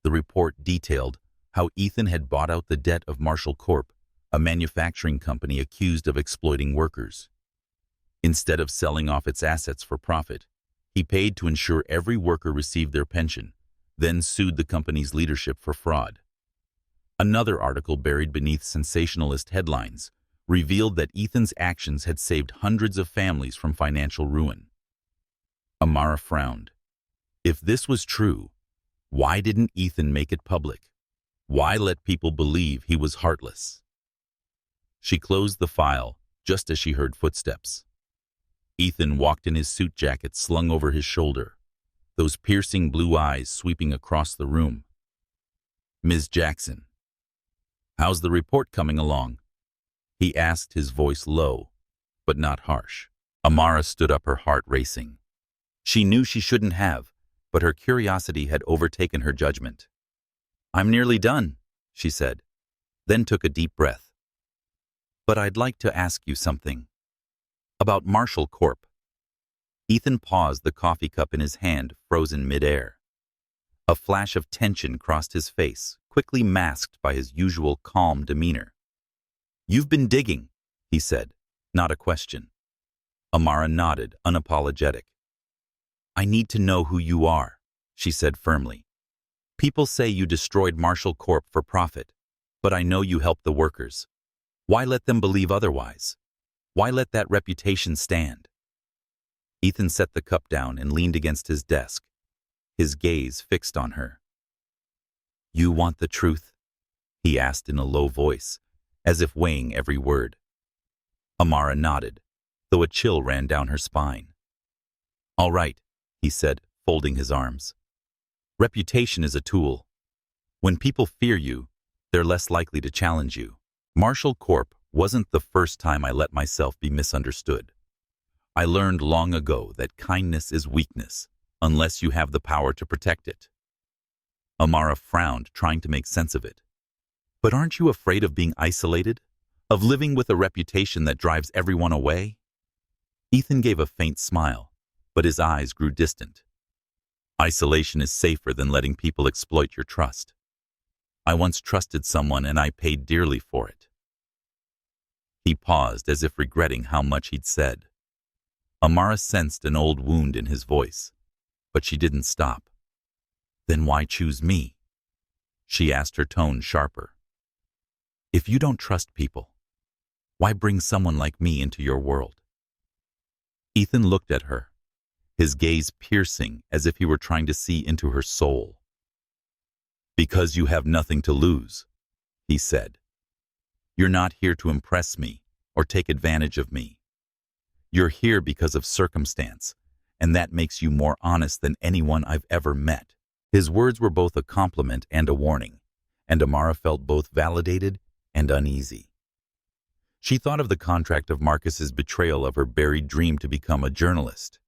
The report detailed how Ethan had bought out the debt of Marshall Corp., a manufacturing company accused of exploiting workers. Instead of selling off its assets for profit, he paid to ensure every worker received their pension, then sued the company's leadership for fraud." Another article buried beneath sensationalist headlines revealed that Ethan's actions had saved hundreds of families from financial ruin. Amara frowned. If this was true, why didn't Ethan make it public? Why let people believe he was heartless? She closed the file just as she heard footsteps. Ethan walked in his suit jacket slung over his shoulder, those piercing blue eyes sweeping across the room. "Ms. Jackson, how's the report coming along?" he asked, his voice low, but not harsh. Amara stood up, her heart racing. She knew she shouldn't have, but her curiosity had overtaken her judgment. "I'm nearly done," she said, then took a deep breath. "But I'd like to ask you something. About Marshall Corp." Ethan paused, the coffee cup in his hand frozen midair. A flash of tension crossed his face, quickly masked by his usual calm demeanor. "You've been digging," he said, not a question. Amara nodded, unapologetic. "I need to know who you are," she said firmly. "People say you destroyed Marshall Corp for profit, but I know you helped the workers. Why let them believe otherwise? Why let that reputation stand?" Ethan set the cup down and leaned against his desk, his gaze fixed on her. "You want the truth?" he asked in a low voice, as if weighing every word. Amara nodded, though a chill ran down her spine. "All right," he said, folding his arms. "Reputation is a tool. When people fear you, they're less likely to challenge you. Marshall Corp wasn't the first time I let myself be misunderstood. I learned long ago that kindness is weakness, unless you have the power to protect it." Amara frowned, trying to make sense of it. "But aren't you afraid of being isolated? Of living with a reputation that drives everyone away?" Ethan gave a faint smile, but his eyes grew distant. "Isolation is safer than letting people exploit your trust. I once trusted someone and I paid dearly for it." He paused, as if regretting how much he'd said. Amara sensed an old wound in his voice, but she didn't stop. "Then why choose me?" she asked, her tone sharper. "If you don't trust people, why bring someone like me into your world?" Ethan looked at her, his gaze piercing, as if he were trying to see into her soul. "Because you have nothing to lose," he said. "You're not here to impress me or take advantage of me. You're here because of circumstance, and that makes you more honest than anyone I've ever met." His words were both a compliment and a warning, and Amara felt both validated and uneasy. She thought of the contract, of Marcus's betrayal of her buried dream to become a journalist.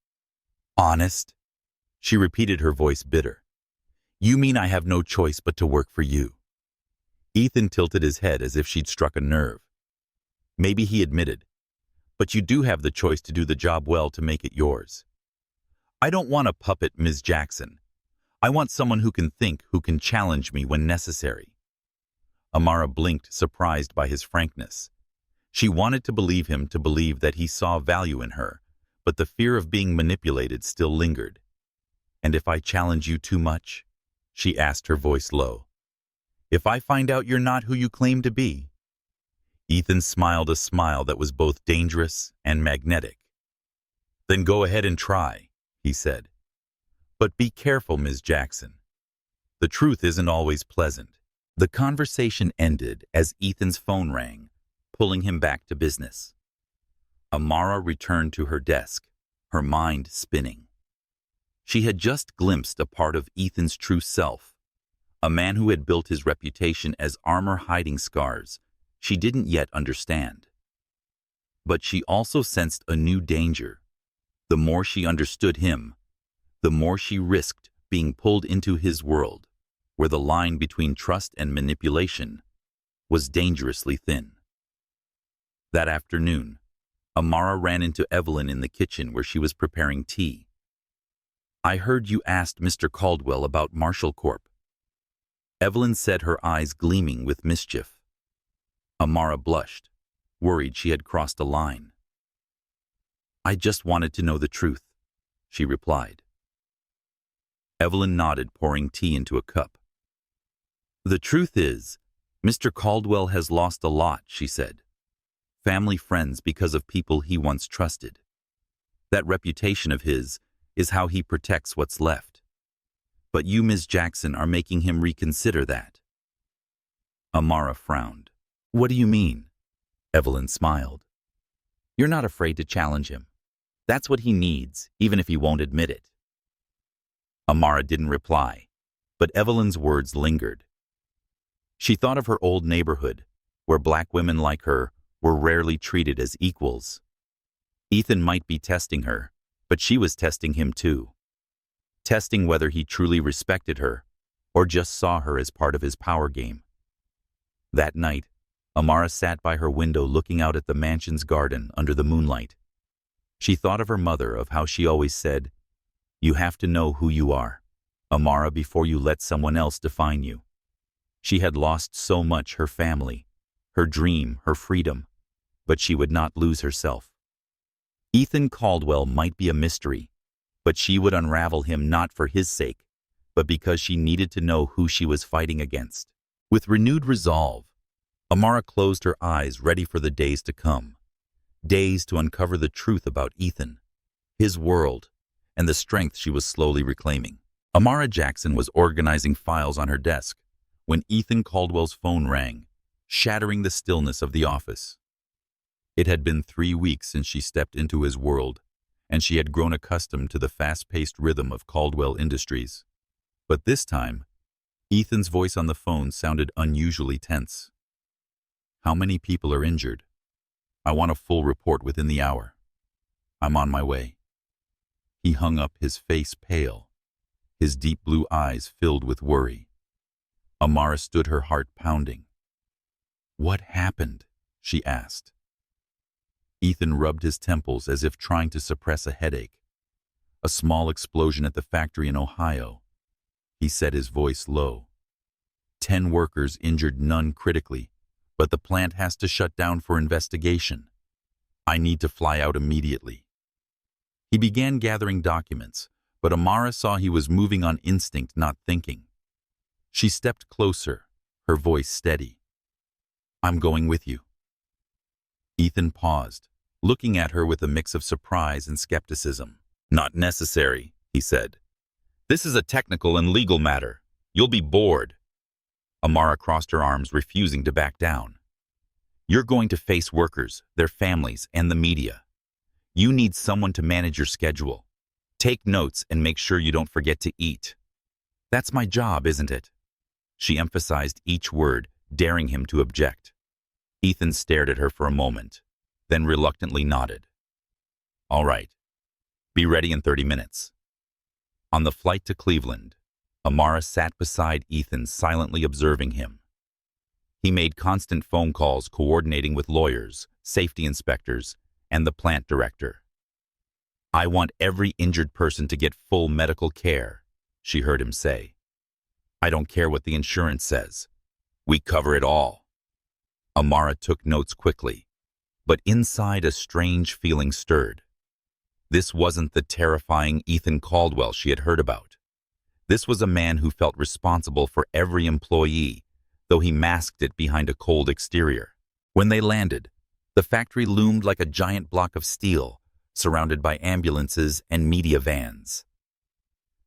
"Honest?" she repeated, her voice bitter. "You mean I have no choice but to work for you?" Ethan tilted his head as if she'd struck a nerve. Maybe he admitted, "But you do have the choice to do the job well, to make it yours." "I don't want a puppet, Ms. Jackson. I want someone who can think, who can challenge me when necessary." Amara blinked, surprised by his frankness. She wanted to believe him, to believe that he saw value in her, but the fear of being manipulated still lingered. "And if I challenge you too much?" she asked, her voice low. "If I find out you're not who you claim to be?" Ethan smiled, a smile that was both dangerous and magnetic. "Then go ahead and try," he said. "But be careful, Ms. Jackson. The truth isn't always pleasant." The conversation ended as Ethan's phone rang, pulling him back to business. Amara returned to her desk, her mind spinning. She had just glimpsed a part of Ethan's true self, a man who had built his reputation as armor hiding scars she didn't yet understand. But she also sensed a new danger. The more she understood him, the more she risked being pulled into his world, where the line between trust and manipulation was dangerously thin. That afternoon, Amara ran into Evelyn in the kitchen where she was preparing tea. "I heard you asked Mr. Caldwell about Marshall Corp." Evelyn said, her eyes gleaming with mischief. Amara blushed, worried she had crossed a line. "I just wanted to know the truth," she replied. Evelyn nodded, pouring tea into a cup. "The truth is, Mr. Caldwell has lost a lot," she said. "Family, friends, because of people he once trusted. That reputation of his is how he protects what's left. But you, Ms. Jackson, are making him reconsider that." Amara frowned. "What do you mean?" Evelyn smiled. "You're not afraid to challenge him. That's what he needs, even if he won't admit it. Amara didn't reply, but Evelyn's words lingered. She thought of her old neighborhood, where black women like her were rarely treated as equals. Ethan might be testing her, but she was testing him too. Testing whether he truly respected her, or just saw her as part of his power game. That night, Amara sat by her window looking out at the mansion's garden under the moonlight. She thought of her mother, of how she always said, "You have to know who you are, Amara, before you let someone else define you." She had lost so much: her family, her dream, her freedom, but she would not lose herself. Ethan Caldwell might be a mystery, but she would unravel him not for his sake, but because she needed to know who she was fighting against. With renewed resolve, Amara closed her eyes, ready for the days to come. Days to uncover the truth about Ethan, his world, and the strength she was slowly reclaiming. Amara Jackson was organizing files on her desk when Ethan Caldwell's phone rang, shattering the stillness of the office. It had been 3 weeks since she stepped into his world, and she had grown accustomed to the fast-paced rhythm of Caldwell Industries. But this time, Ethan's voice on the phone sounded unusually tense. "How many people are injured? I want a full report within the hour. I'm on my way." He hung up, his face pale, his deep blue eyes filled with worry. Amara stood, her heart pounding. "What happened?" she asked. Ethan rubbed his temples as if trying to suppress a headache. "A small explosion at the factory in Ohio," he said, his voice low. 10 workers injured, none critically, but the plant has to shut down for investigation. I need to fly out immediately." He began gathering documents, but Amara saw he was moving on instinct, not thinking. She stepped closer, her voice steady. "I'm going with you." Ethan paused, looking at her with a mix of surprise and skepticism. "Not necessary," he said. "This is a technical and legal matter. You'll be bored." Amara crossed her arms, refusing to back down. "You're going to face workers, their families, and the media. You need someone to manage your schedule. Take notes and make sure you don't forget to eat." "That's my job, isn't it?" She emphasized each word, daring him to object. Ethan stared at her for a moment, then reluctantly nodded. "All right. Be ready in 30 minutes. On the flight to Cleveland, Amara sat beside Ethan, silently observing him. He made constant phone calls, coordinating with lawyers, safety inspectors, and the plant director. "I want every injured person to get full medical care," she heard him say. "I don't care what the insurance says. We cover it all." Amara took notes quickly, but inside a strange feeling stirred. This wasn't the terrifying Ethan Caldwell she had heard about. This was a man who felt responsible for every employee, though he masked it behind a cold exterior. When they landed, the factory loomed like a giant block of steel, surrounded by ambulances and media vans.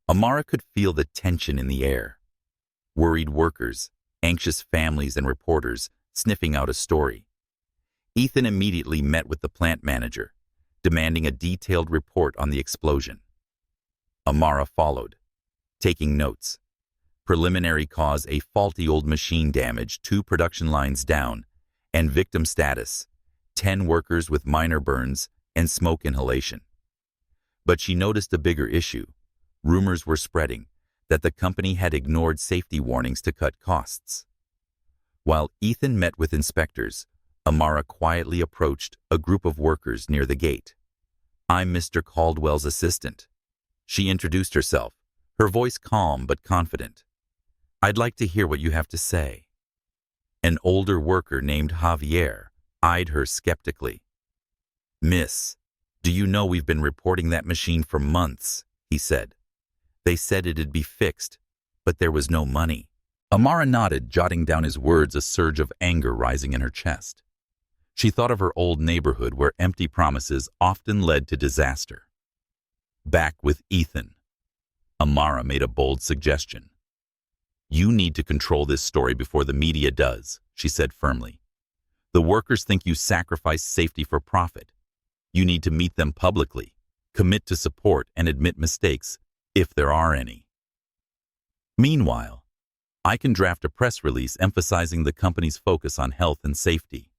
Amara could feel the tension in the air. Worried workers, anxious families, and reporters sniffing out a story. Ethan immediately met with the plant manager, demanding a detailed report on the explosion. Amara followed, taking notes. Preliminary cause: a faulty old machine damaged 2 production lines down, and victim status: 10 workers with minor burns and smoke inhalation. But she noticed a bigger issue. Rumors were spreading that the company had ignored safety warnings to cut costs. While Ethan met with inspectors, Amara quietly approached a group of workers near the gate. "I'm Mr. Caldwell's assistant." She introduced herself, her voice calm but confident. "I'd like to hear what you have to say." An older worker named Javier eyed her skeptically. "Miss, do you know we've been reporting that machine for months?" he said. "They said it'd be fixed, but there was no money." Amara nodded, jotting down his words, a surge of anger rising in her chest. She thought of her old neighborhood where empty promises often led to disaster. Back with Ethan, Amara made a bold suggestion. "You need to control this story before the media does," she said firmly. "The workers think you sacrifice safety for profit. You need to meet them publicly, Commit to support and admit mistakes, if there are any. Meanwhile, I can draft a press release emphasizing the company's focus on health and safety.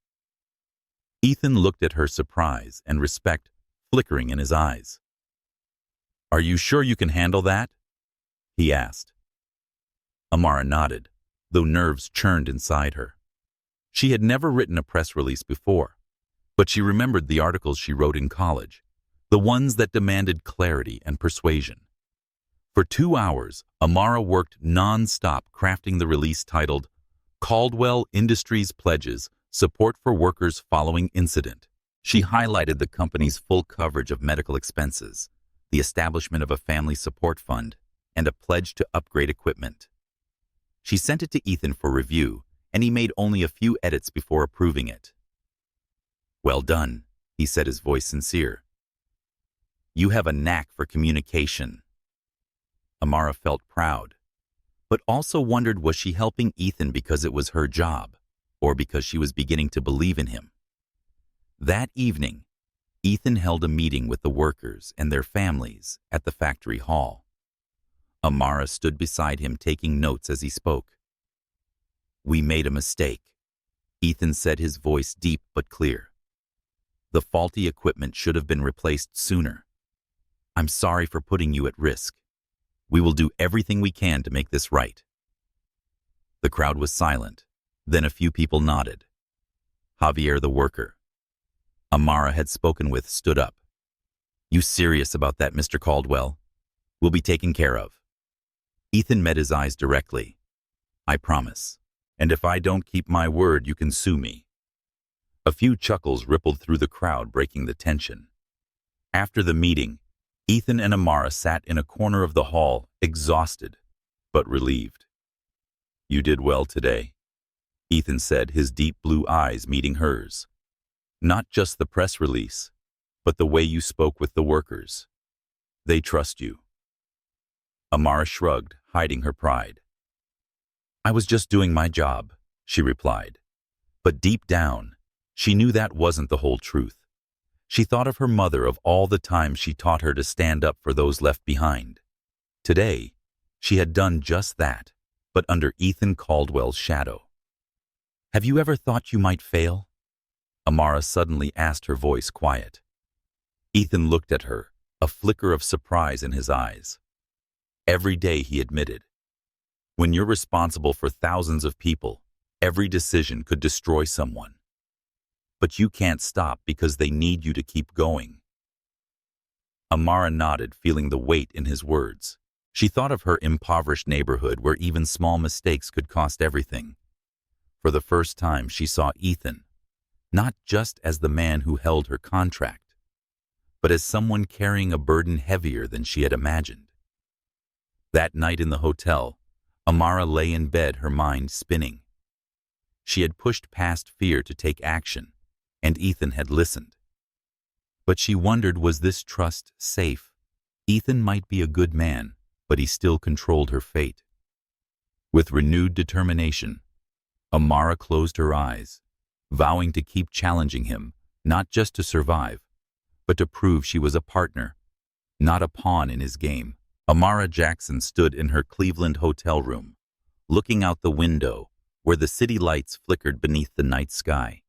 Ethan looked at her, surprise and respect flickering in his eyes. Are you sure you can handle that? He asked. Amara nodded, though nerves churned inside her. She had never written a press release before, but she remembered the articles she wrote in college, the ones that demanded clarity and persuasion. For 2 hours, Amara worked non-stop crafting the release titled Caldwell Industries Pledges Support for Workers Following Incident. She highlighted the company's full coverage of medical expenses, the establishment of a family support fund, and a pledge to upgrade equipment. She sent it to Ethan for review, and he made only a few edits before approving it. Well done, he said, his voice sincere. You have a knack for communication. Amara felt proud, but also wondered, was she helping Ethan because it was her job, or because she was beginning to believe in him? That evening, Ethan held a meeting with the workers and their families at the factory hall. Amara stood beside him, taking notes as he spoke. We made a mistake, Ethan said, his voice deep but clear. The faulty equipment should have been replaced sooner. I'm sorry for putting you at risk. We will do everything we can to make this right. The crowd was silent. Then a few people nodded. Javier, the worker Amara had spoken with, stood up. You serious about that, Mr. Caldwell? We'll be taken care of. Ethan met his eyes directly. I promise. And if I don't keep my word, you can sue me. A few chuckles rippled through the crowd, breaking the tension. After the meeting, Ethan and Amara sat in a corner of the hall, exhausted, but relieved. You did well today, Ethan said, his deep blue eyes meeting hers. Not just the press release, but the way you spoke with the workers. They trust you. Amara shrugged, hiding her pride. I was just doing my job, she replied. But deep down, she knew that wasn't the whole truth. She thought of her mother, of all the times she taught her to stand up for those left behind. Today, she had done just that, but under Ethan Caldwell's shadow. Have you ever thought you might fail? Amara suddenly asked, her voice quiet. Ethan looked at her, a flicker of surprise in his eyes. Every day, he admitted. When you're responsible for thousands of people, every decision could destroy someone. But you can't stop because they need you to keep going. Amara nodded, feeling the weight in his words. She thought of her impoverished neighborhood where even small mistakes could cost everything. For the first time, she saw Ethan, not just as the man who held her contract, but as someone carrying a burden heavier than she had imagined. That night in the hotel, Amara lay in bed, her mind spinning. She had pushed past fear to take action, and Ethan had listened. But she wondered, was this trust safe? Ethan might be a good man, but he still controlled her fate. With renewed determination, Amara closed her eyes, vowing to keep challenging him, not just to survive, but to prove she was a partner, not a pawn in his game. Amara Jackson stood in her Cleveland hotel room, looking out the window where the city lights flickered beneath the night sky.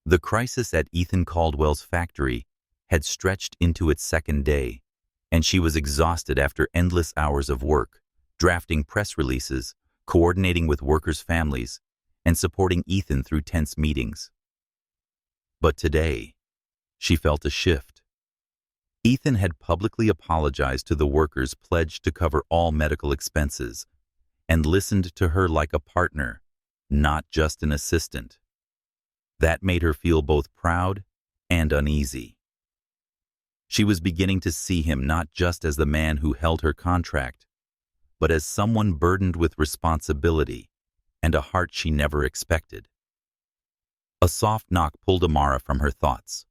The crisis at Ethan Caldwell's factory had stretched into its second day, and she was exhausted after endless hours of work, drafting press releases, coordinating with workers' families, and supporting Ethan through tense meetings. But today, she felt a shift. Ethan had publicly apologized to the workers, pledged to cover all medical expenses, and listened to her like a partner, not just an assistant. That made her feel both proud and uneasy. She was beginning to see him not just as the man who held her contract, but as someone burdened with responsibility and a heart she never expected. A soft knock pulled Amara from her thoughts.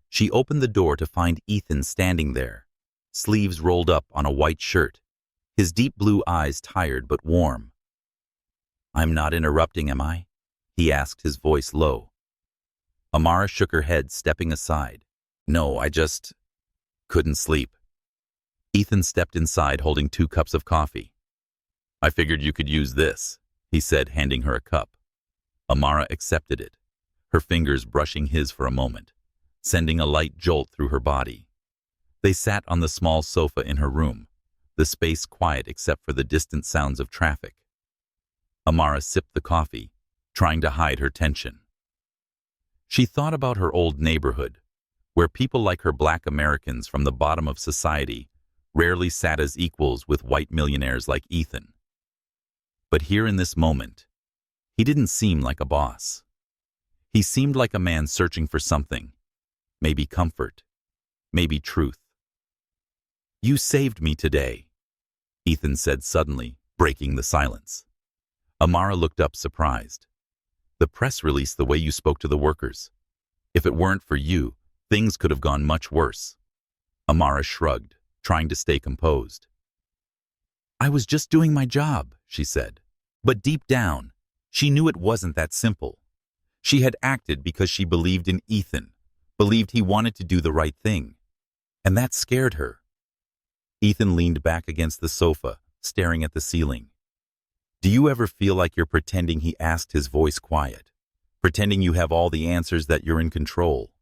She opened the door to find Ethan standing there, sleeves rolled up on a white shirt, his deep blue eyes tired but warm. I'm not interrupting, am I? He asked, his voice low. Amara shook her head, stepping aside. No, Couldn't sleep. Ethan stepped inside holding 2 cups of coffee. I figured you could use this, he said, handing her a cup. Amara accepted it, her fingers brushing his for a moment, sending a light jolt through her body. They sat on the small sofa in her room, the space quiet except for the distant sounds of traffic. Amara sipped the coffee, trying to hide her tension. She thought about her old neighborhood, where people like her Black Americans from the bottom of society rarely sat as equals with white millionaires like Ethan. But here in this moment, he didn't seem like a boss. He seemed like a man searching for something, maybe comfort, maybe truth. You saved me today, Ethan said suddenly, breaking the silence. Amara looked up surprised. The press released the way you spoke to the workers. If it weren't for you, things could have gone much worse. Amara shrugged, trying to stay composed. I was just doing my job, she said. But deep down, she knew it wasn't that simple. She had acted because she believed in Ethan, believed he wanted to do the right thing. And that scared her. Ethan leaned back against the sofa, staring at the ceiling. Do you ever feel like you're pretending, he asked, his voice quiet, pretending you have all the answers, that you're in control?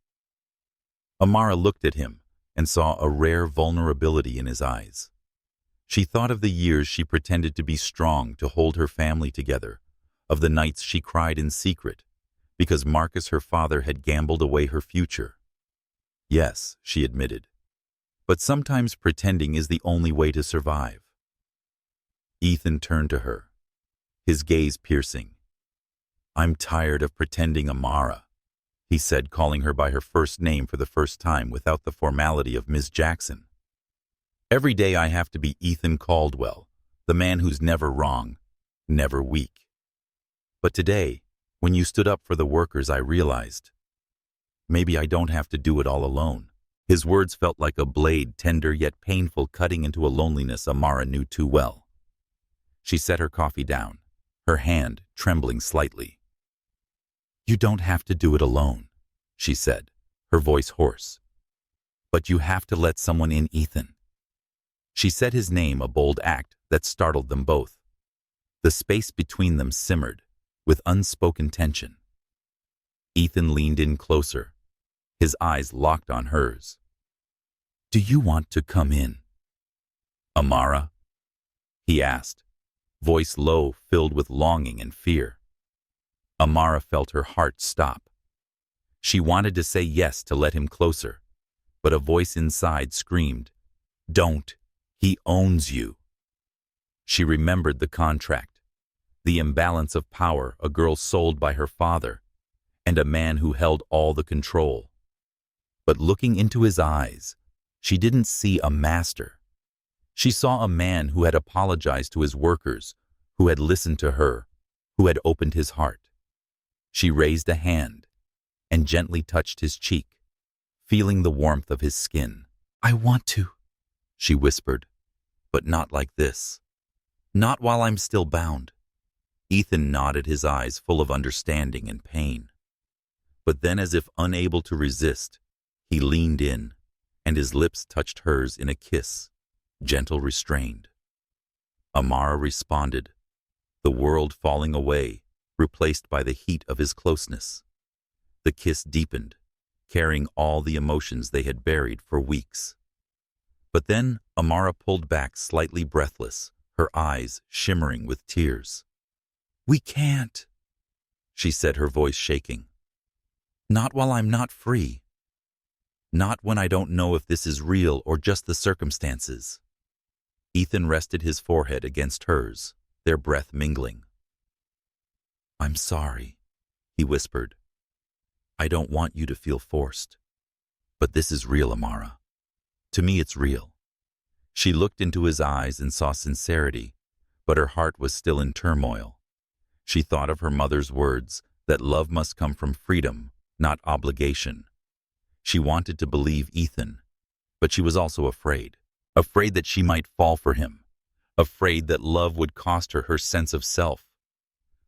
Amara looked at him and saw a rare vulnerability in his eyes. She thought of the years she pretended to be strong to hold her family together, of the nights she cried in secret because Marcus, her father, had gambled away her future. Yes, she admitted, but sometimes pretending is the only way to survive. Ethan turned to her, his gaze piercing. I'm tired of pretending, Amara, he said, calling her by her first name for the first time without the formality of Ms. Jackson. Every day I have to be Ethan Caldwell, the man who's never wrong, never weak. But today, when you stood up for the workers, I realized, maybe I don't have to do it all alone. His words felt like a blade, tender yet painful, cutting into a loneliness Amara knew too well. She set her coffee down, her hand trembling slightly. You don't have to do it alone, she said, her voice hoarse. But you have to let someone in, Ethan. She said his name, a bold act that startled them both. The space between them simmered, with unspoken tension. Ethan leaned in closer, his eyes locked on hers. Do you want to come in, Amara? He asked, voice low, filled with longing and fear. Amara felt her heart stop. She wanted to say yes, to let him closer, but a voice inside screamed, Don't, he owns you. She remembered the contract, the imbalance of power, a girl sold by her father, and a man who held all the control. But looking into his eyes, she didn't see a master. She saw a man who had apologized to his workers, who had listened to her, who had opened his heart. She raised a hand and gently touched his cheek, feeling the warmth of his skin. I want to, she whispered, but not like this. Not while I'm still bound. Ethan nodded, his eyes full of understanding and pain. But then, as if unable to resist, he leaned in, and his lips touched hers in a kiss, gentle, restrained. Amara responded, the world falling away, replaced by the heat of his closeness. The kiss deepened, carrying all the emotions they had buried for weeks. But then Amara pulled back, slightly breathless, her eyes shimmering with tears. We can't, she said, her voice shaking. Not while I'm not free. Not when I don't know if this is real or just the circumstances. Ethan rested his forehead against hers, their breath mingling. I'm sorry, he whispered. I don't want you to feel forced. But this is real, Amara. To me, it's real. She looked into his eyes and saw sincerity, but her heart was still in turmoil. She thought of her mother's words, that love must come from freedom, not obligation. She wanted to believe Ethan, but she was also afraid that she might fall for him, afraid that love would cost her her sense of self.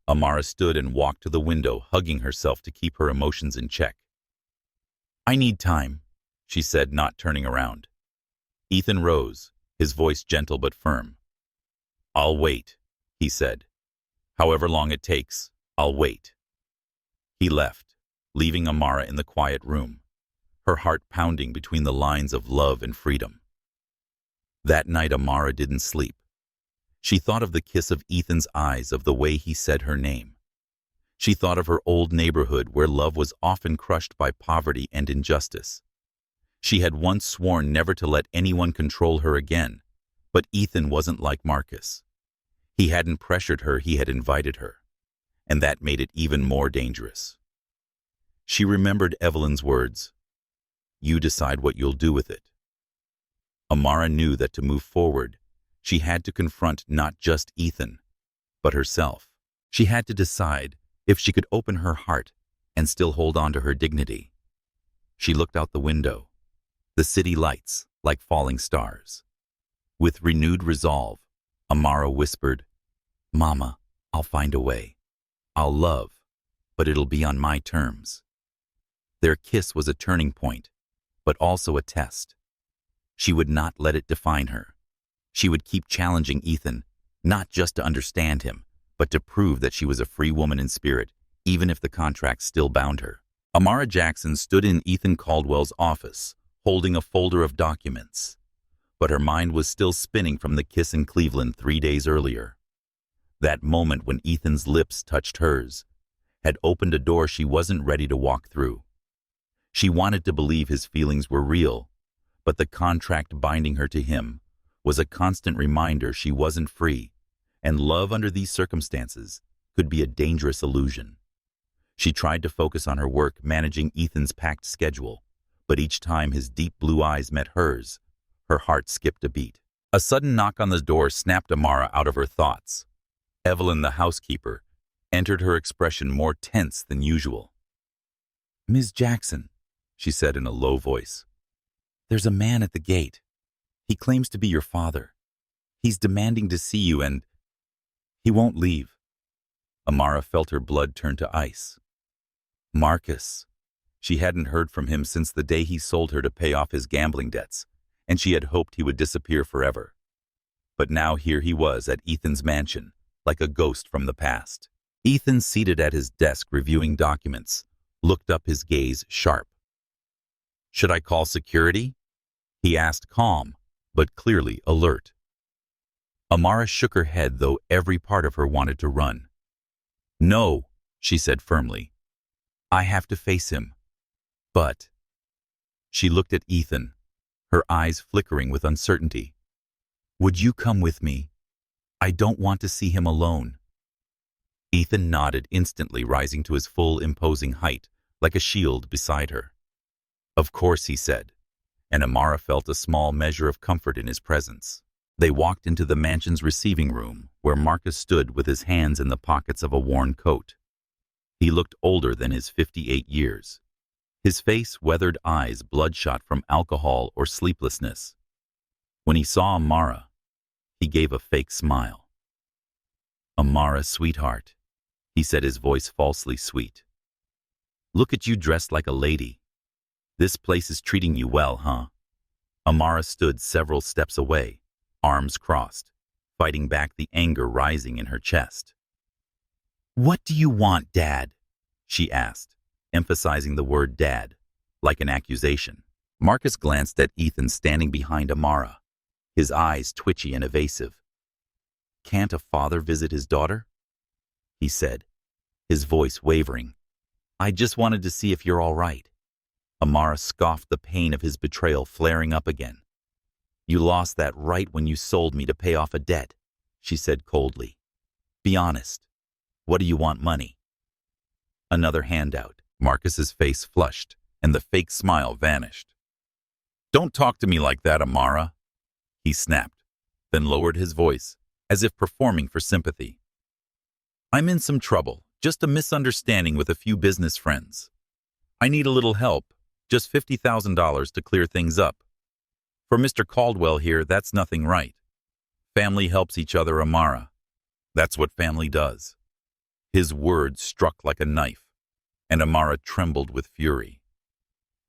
Amara stood and walked to the window, hugging herself to keep her emotions in check. I need time, she said, not turning around. Ethan rose, his voice gentle but firm. "I'll wait," he said. "However long it takes, I'll wait." He left, leaving Amara in the quiet room, her heart pounding between the lines of love and freedom. That night Amara didn't sleep. She thought of the kiss of Ethan's eyes, of the way he said her name. She thought of her old neighborhood where love was often crushed by poverty and injustice. She had once sworn never to let anyone control her again, but Ethan wasn't like Marcus. He hadn't pressured her, he had invited her, and that made it even more dangerous. She remembered Evelyn's words, "You decide what you'll do with it." Amara knew that to move forward, she had to confront not just Ethan, but herself. She had to decide if she could open her heart and still hold on to her dignity. She looked out the window, the city lights like falling stars. With renewed resolve, Amara whispered, "Mama, I'll find a way. I'll love, but it'll be on my terms." Their kiss was a turning point, but also a test. She would not let it define her. She would keep challenging Ethan, not just to understand him, but to prove that she was a free woman in spirit, even if the contract still bound her. Amara Jackson stood in Ethan Caldwell's office, holding a folder of documents. But her mind was still spinning from the kiss in Cleveland 3 days earlier. That moment when Ethan's lips touched hers had opened a door she wasn't ready to walk through. She wanted to believe his feelings were real, but the contract binding her to him was a constant reminder she wasn't free, and love under these circumstances could be a dangerous illusion. She tried to focus on her work, managing Ethan's packed schedule, but each time his deep blue eyes met hers, her heart skipped a beat. A sudden knock on the door snapped Amara out of her thoughts. Evelyn, the housekeeper, entered, her expression more tense than usual. "Ms. Jackson," she said in a low voice, "there's a man at the gate. He claims to be your father. He's demanding to see you and he won't leave." Amara felt her blood turn to ice. Marcus. She hadn't heard from him since the day he sold her to pay off his gambling debts, and she had hoped he would disappear forever. But now here he was at Ethan's mansion, like a ghost from the past. Ethan, seated at his desk reviewing documents, looked up, his gaze sharp. "Should I call security?" he asked, calm, but clearly alert. Amara shook her head, though every part of her wanted to run. "No," she said firmly. "I have to face him. But..." She looked at Ethan, her eyes flickering with uncertainty. "Would you come with me? I don't want to see him alone." Ethan nodded, instantly rising to his full, imposing height, like a shield beside her. "Of course," he said, and Amara felt a small measure of comfort in his presence. They walked into the mansion's receiving room, where Marcus stood with his hands in the pockets of a worn coat. He looked older than his 58 years. His face, weathered eyes bloodshot from alcohol or sleeplessness. When he saw Amara, he gave a fake smile. "Amara, sweetheart," he said, his voice falsely sweet. "Look at you, dressed like a lady. This place is treating you well, huh?" Amara stood several steps away, arms crossed, fighting back the anger rising in her chest. "What do you want, Dad?" she asked, emphasizing the word dad, like an accusation. Marcus glanced at Ethan standing behind Amara, his eyes twitchy and evasive. "Can't a father visit his daughter?" he said, his voice wavering. "I just wanted to see if you're all right." Amara scoffed, the pain of his betrayal flaring up again. "You lost that right when you sold me to pay off a debt," she said coldly. "Be honest. What do you want, money?" Another handout. Marcus's face flushed, and the fake smile vanished. "Don't talk to me like that, Amara," he snapped, then lowered his voice, as if performing for sympathy. "I'm in some trouble, just a misunderstanding with a few business friends. I need a little help, just $50,000 to clear things up. For Mr. Caldwell here, that's nothing, right? Family helps each other, Amara. That's what family does." His words struck like a knife, and Amara trembled with fury.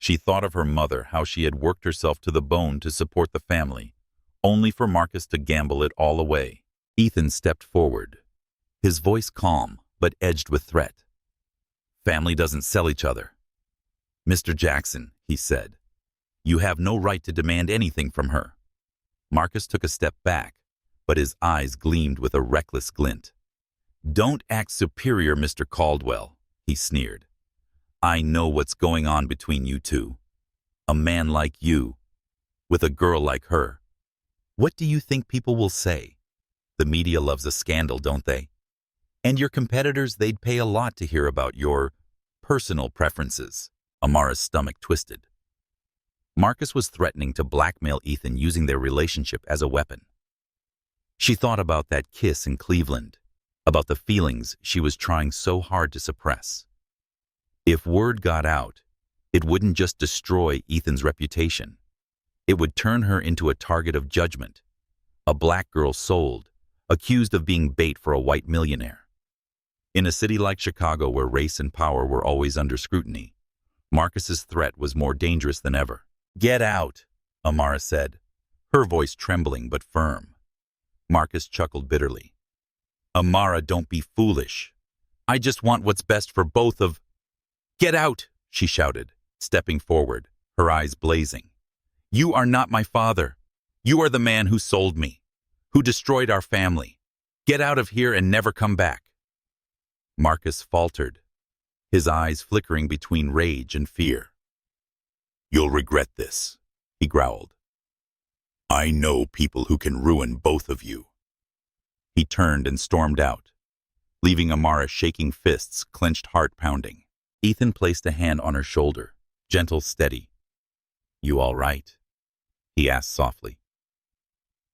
She thought of her mother, how she had worked herself to the bone to support the family, only for Marcus to gamble it all away. Ethan stepped forward, his voice calm but edged with threat. "Family doesn't sell each other. Mr. Jackson," he said, "you have no right to demand anything from her." Marcus took a step back, but his eyes gleamed with a reckless glint. "Don't act superior, Mr. Caldwell," he sneered. "I know what's going on between you two. A man like you, with a girl like her. What do you think people will say? The media loves a scandal, don't they? And your competitors, they'd pay a lot to hear about your personal preferences." Amara's stomach twisted. Marcus was threatening to blackmail Ethan using their relationship as a weapon. She thought about that kiss in Cleveland, about the feelings she was trying so hard to suppress. If word got out, it wouldn't just destroy Ethan's reputation. It would turn her into a target of judgment, a black girl sold, accused of being bait for a white millionaire. In a city like Chicago, where race and power were always under scrutiny, Marcus's threat was more dangerous than ever. "Get out," Amara said, her voice trembling but firm. Marcus chuckled bitterly. "Amara, don't be foolish. I just want what's best for both of—" "Get out," she shouted, stepping forward, her eyes blazing. "You are not my father. You are the man who sold me, who destroyed our family. Get out of here and never come back." Marcus faltered, his eyes flickering between rage and fear. "You'll regret this," he growled. "I know people who can ruin both of you." He turned and stormed out, leaving Amara shaking fists, clenched heart pounding. Ethan placed a hand on her shoulder, gentle, steady. "You all right?" he asked softly.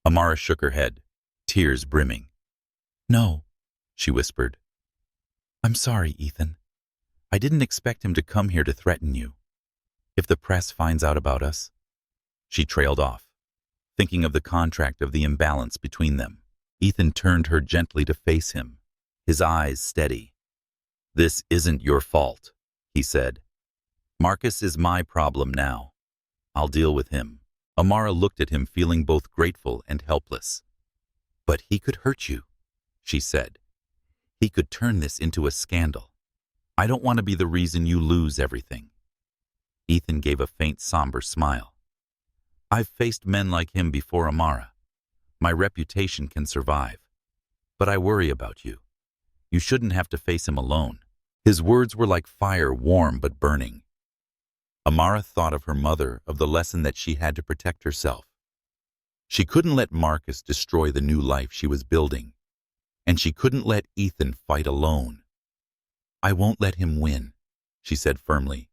Amara shook her head, tears brimming. "No," she whispered. "I'm sorry, Ethan. I didn't expect him to come here to threaten you. If the press finds out about us—" She trailed off, thinking of the contract, of the imbalance between them. Ethan turned her gently to face him, his eyes steady. "This isn't your fault," he said. "Marcus is my problem now. I'll deal with him." Amara looked at him, feeling both grateful and helpless. "But he could hurt you," she said. "He could turn this into a scandal. I don't want to be the reason you lose everything." Ethan gave a faint, somber smile. "I've faced men like him before, Amara. My reputation can survive. But I worry about you. You shouldn't have to face him alone." His words were like fire, warm but burning. Amara thought of her mother, of the lesson that she had to protect herself. She couldn't let Marcus destroy the new life she was building, and she couldn't let Ethan fight alone. "I won't let him win," she said firmly.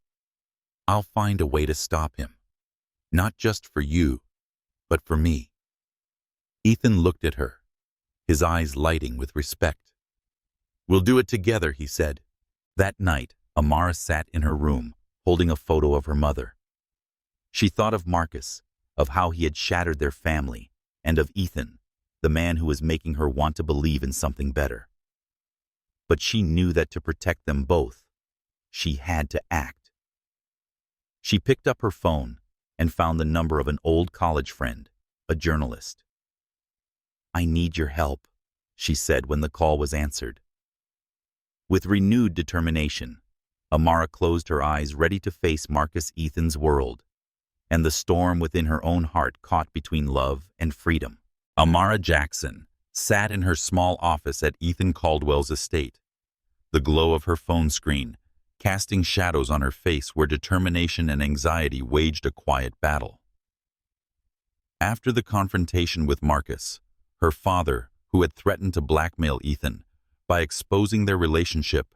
"I'll find a way to stop him. Not just for you, but for me." Ethan looked at her, his eyes lighting with respect. "We'll do it together," he said. That night, Amara sat in her room, holding a photo of her mother. She thought of Marcus, of how he had shattered their family, and of Ethan, the man who was making her want to believe in something better. But she knew that to protect them both, she had to act. She picked up her phone and found the number of an old college friend, a journalist. "I need your help," she said when the call was answered. With renewed determination, Amara closed her eyes, ready to face Marcus Ethan's world, and the storm within her own heart caught between love and freedom. Amara Jackson sat in her small office at Ethan Caldwell's estate, the glow of her phone screen casting shadows on her face where determination and anxiety waged a quiet battle. After the confrontation with Marcus, her father, who had threatened to blackmail Ethan by exposing their relationship,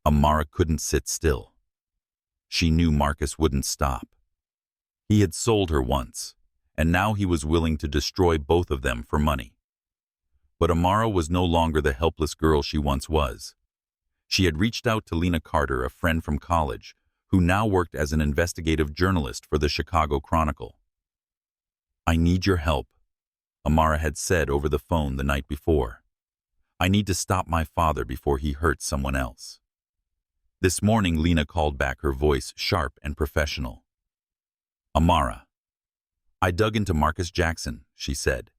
Amara couldn't sit still. She knew Marcus wouldn't stop. He had sold her once, and now he was willing to destroy both of them for money. But Amara was no longer the helpless girl she once was. She had reached out to Lena Carter, a friend from college, who now worked as an investigative journalist for the Chicago Chronicle. "I need your help," Amara had said over the phone the night before. "I need to stop my father before he hurts someone else." This morning, Lena called back, her voice sharp and professional. Amara. I dug into Marcus Jackson, she said.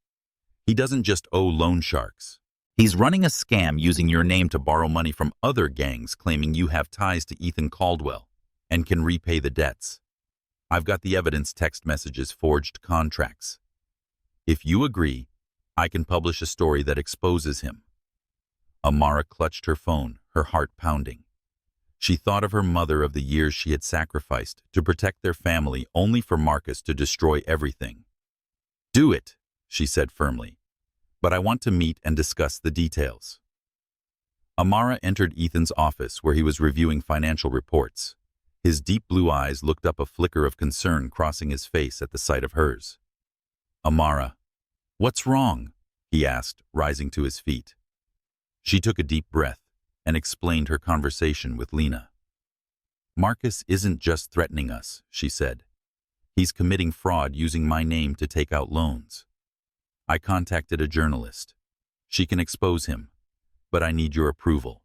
He doesn't just owe loan sharks. He's running a scam using your name to borrow money from other gangs claiming you have ties to Ethan Caldwell and can repay the debts. I've got the evidence, text messages, forged contracts. If you agree, I can publish a story that exposes him. Amara clutched her phone, her heart pounding. She thought of her mother, of the years she had sacrificed to protect their family, only for Marcus to destroy everything. Do it, she said firmly, but I want to meet and discuss the details. Amara entered Ethan's office where he was reviewing financial reports. His deep blue eyes looked up, a flicker of concern crossing his face at the sight of hers. Amara, what's wrong? He asked, rising to his feet. She took a deep breath and explained her conversation with Lena. Marcus isn't just threatening us, she said. He's committing fraud using my name to take out loans. I contacted a journalist. She can expose him, but I need your approval.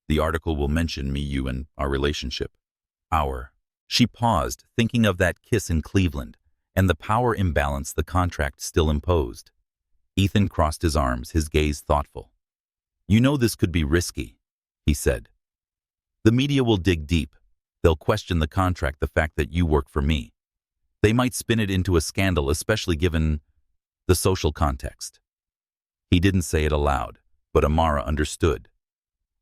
The article will mention me, you, and our relationship. She paused, thinking of that kiss in Cleveland and the power imbalance the contract still imposed. Ethan crossed his arms, his gaze thoughtful. You know this could be risky, he said. The media will dig deep. They'll question the contract, the fact that you work for me. They might spin it into a scandal, especially given the social context. He didn't say it aloud, but Amara understood.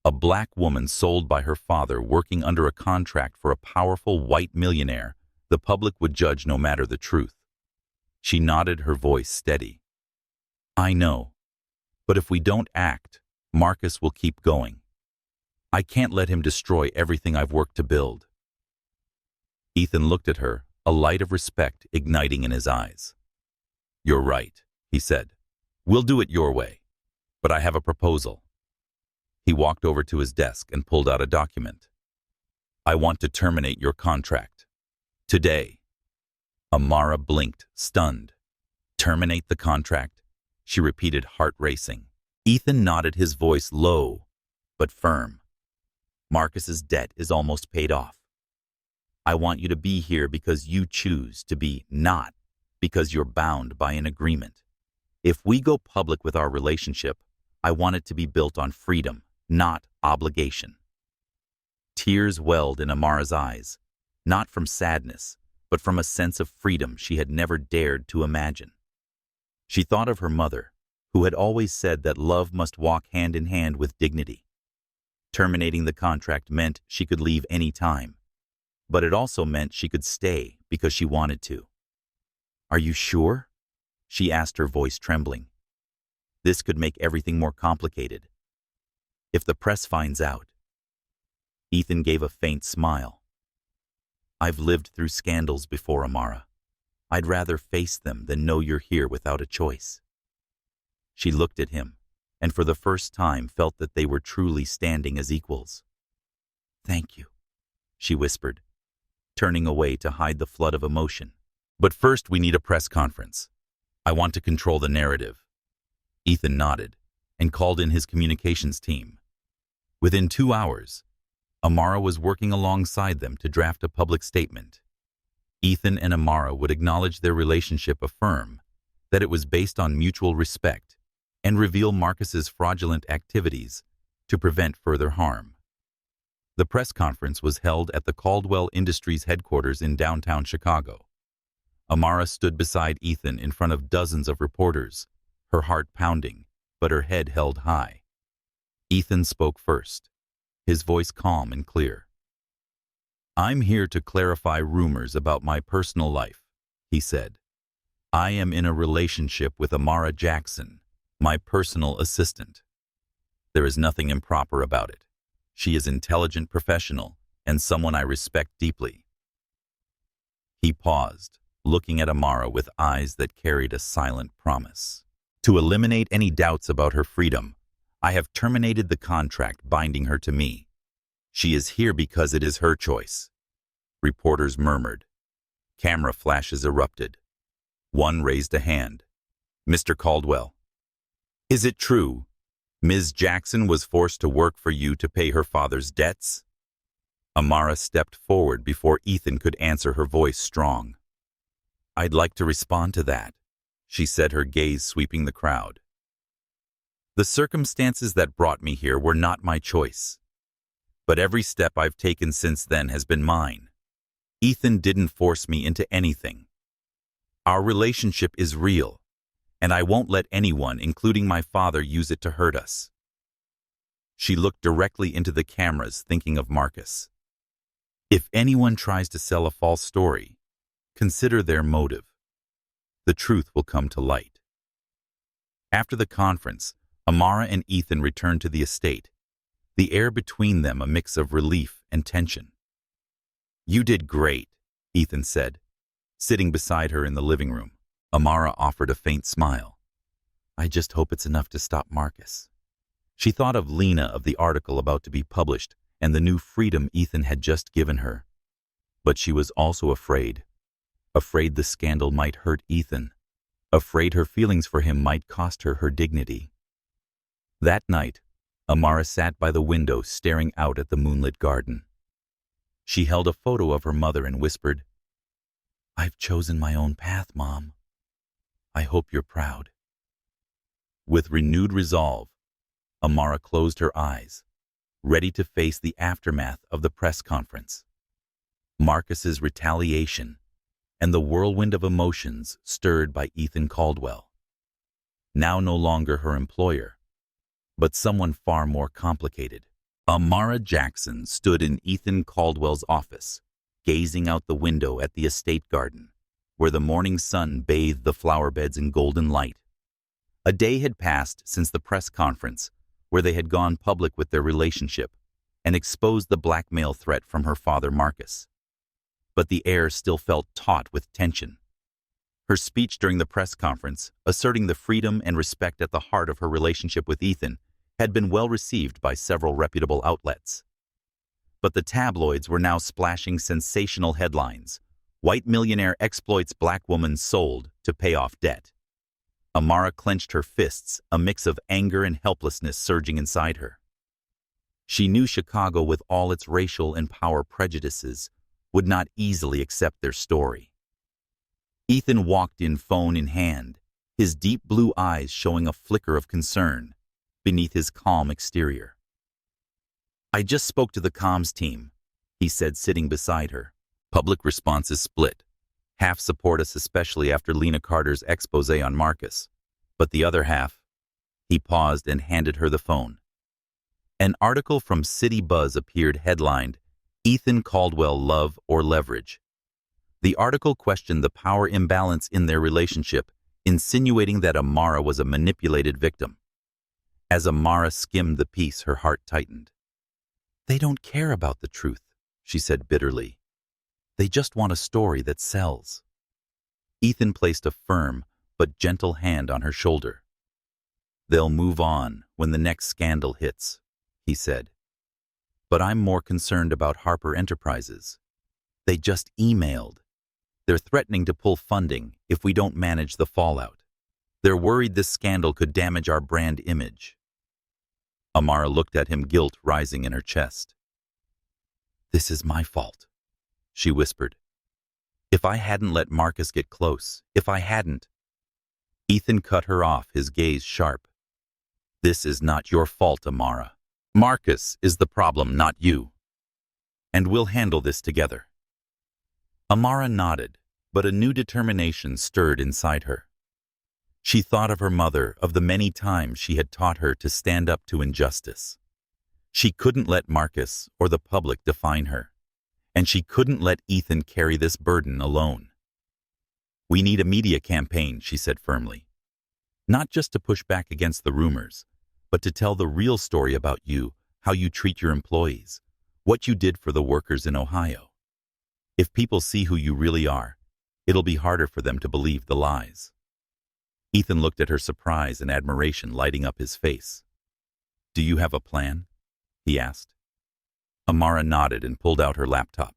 A black woman sold by her father, working under a contract for a powerful white millionaire, the public would judge no matter the truth. She nodded, her voice steady. I know, but if we don't act, Marcus will keep going. I can't let him destroy everything I've worked to build. Ethan looked at her, a light of respect igniting in his eyes. You're right, he said. We'll do it your way, but I have a proposal. He walked over to his desk and pulled out a document. I want to terminate your contract. Today. Amara blinked, stunned. Terminate the contract? She repeated, heart racing. Ethan nodded, his voice low, but firm. Marcus's debt is almost paid off. I want you to be here because you choose to be, not because you're bound by an agreement. If we go public with our relationship, I want it to be built on freedom, not obligation. Tears welled in Amara's eyes, not from sadness, but from a sense of freedom she had never dared to imagine. She thought of her mother, who had always said that love must walk hand in hand with dignity. Terminating the contract meant she could leave any time, but it also meant she could stay because she wanted to. Are you sure? She asked, her voice trembling. This could make everything more complicated. If the press finds out. Ethan gave a faint smile. I've lived through scandals before, Amara. I'd rather face them than know you're here without a choice. She looked at him, and for the first time felt that they were truly standing as equals. Thank you, she whispered, turning away to hide the flood of emotion. But first we need a press conference. I want to control the narrative. Ethan nodded and called in his communications team. Within 2 hours, Amara was working alongside them to draft a public statement. Ethan and Amara would acknowledge their relationship, affirm that it was based on mutual respect, and reveal Marcus's fraudulent activities to prevent further harm. The press conference was held at the Caldwell Industries headquarters in downtown Chicago. Amara stood beside Ethan in front of dozens of reporters, her heart pounding, but her head held high. Ethan spoke first, his voice calm and clear. I'm here to clarify rumors about my personal life, he said. I am in a relationship with Amara Jackson, my personal assistant. There is nothing improper about it. She is intelligent, professional, and someone I respect deeply. He paused, looking at Amara with eyes that carried a silent promise. To eliminate any doubts about her freedom, I have terminated the contract binding her to me. She is here because it is her choice. Reporters murmured. Camera flashes erupted. One raised a hand. Mr. Caldwell. Is it true? Ms. Jackson was forced to work for you to pay her father's debts? Amara stepped forward before Ethan could answer, her voice strong. I'd like to respond to that, she said, her gaze sweeping the crowd. The circumstances that brought me here were not my choice. But every step I've taken since then has been mine. Ethan didn't force me into anything. Our relationship is real, and I won't let anyone, including my father, use it to hurt us. She looked directly into the cameras, thinking of Marcus. If anyone tries to sell a false story, consider their motive. The truth will come to light. After the conference, Amara and Ethan returned to the estate, the air between them a mix of relief and tension. You did great, Ethan said, sitting beside her in the living room. Amara offered a faint smile. I just hope it's enough to stop Marcus. She thought of Lena, of the article about to be published, and the new freedom Ethan had just given her. But she was also afraid the scandal might hurt Ethan, afraid her feelings for him might cost her her dignity. That night, Amara sat by the window staring out at the moonlit garden. She held a photo of her mother and whispered, I've chosen my own path, Mom. I hope you're proud. With renewed resolve, Amara closed her eyes, ready to face the aftermath of the press conference. Marcus's retaliation and the whirlwind of emotions stirred by Ethan Caldwell. Now no longer her employer, but someone far more complicated. Amara Jackson stood in Ethan Caldwell's office, gazing out the window at the estate garden, where the morning sun bathed the flower beds in golden light. A day had passed since the press conference, where they had gone public with their relationship and exposed the blackmail threat from her father Marcus. But the air still felt taut with tension. Her speech during the press conference, asserting the freedom and respect at the heart of her relationship with Ethan, had been well received by several reputable outlets. But the tabloids were now splashing sensational headlines. White millionaire exploits black woman sold to pay off debt. Amara clenched her fists, a mix of anger and helplessness surging inside her. She knew Chicago, with all its racial and power prejudices, would not easily accept their story. Ethan walked in, phone in hand, his deep blue eyes showing a flicker of concern beneath his calm exterior. I just spoke to the comms team, he said, sitting beside her. Public response is split. Half support us, especially after Lena Carter's expose on Marcus. But the other half... He paused and handed her the phone. An article from City Buzz appeared, headlined, Ethan Caldwell Love or Leverage. The article questioned the power imbalance in their relationship, insinuating that Amara was a manipulated victim. As Amara skimmed the piece, her heart tightened. They don't care about the truth, she said bitterly. They just want a story that sells. Ethan placed a firm but gentle hand on her shoulder. They'll move on when the next scandal hits, he said. But I'm more concerned about Harper Enterprises. They just emailed. They're threatening to pull funding if we don't manage the fallout. They're worried this scandal could damage our brand image. Amara looked at him, guilt rising in her chest. This is my fault, she whispered. If I hadn't let Marcus get close, if I hadn't... Ethan cut her off, his gaze sharp. This is not your fault, Amara. Marcus is the problem, not you. And we'll handle this together. Amara nodded, but a new determination stirred inside her. She thought of her mother, of the many times she had taught her to stand up to injustice. She couldn't let Marcus or the public define her, and she couldn't let Ethan carry this burden alone. We need a media campaign, she said firmly. Not just to push back against the rumors, but to tell the real story about you, how you treat your employees, what you did for the workers in Ohio. If people see who you really are, it'll be harder for them to believe the lies. Ethan looked at her, surprise and admiration lighting up his face. Do you have a plan? He asked. Amara nodded and pulled out her laptop.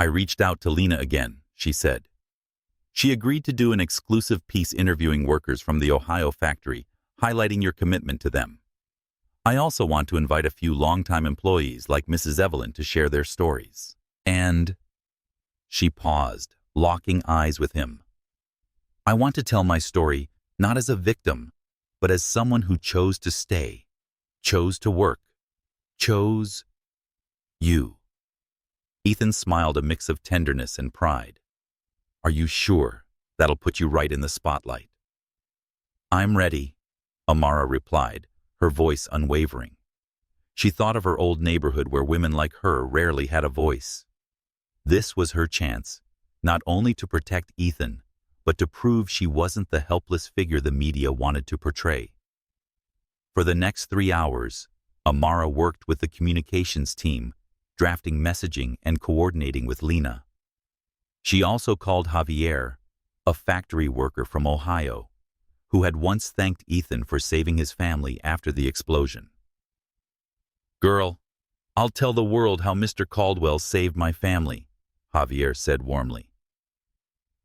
I reached out to Lena again, she said. She agreed to do an exclusive piece interviewing workers from the Ohio factory, highlighting your commitment to them. I also want to invite a few longtime employees like Mrs. Evelyn to share their stories. And... She paused, locking eyes with him. I want to tell my story not as a victim, but as someone who chose to stay, chose to work, chose you. Ethan smiled, a mix of tenderness and pride. Are you sure? That'll put you right in the spotlight. I'm ready, Amara replied, her voice unwavering. She thought of her old neighborhood where women like her rarely had a voice. This was her chance, not only to protect Ethan, but to prove she wasn't the helpless figure the media wanted to portray. For the next 3 hours, Amara worked with the communications team, drafting messaging and coordinating with Lena. She also called Javier, a factory worker from Ohio, who had once thanked Ethan for saving his family after the explosion. Girl, I'll tell the world how Mr. Caldwell saved my family, Javier said warmly.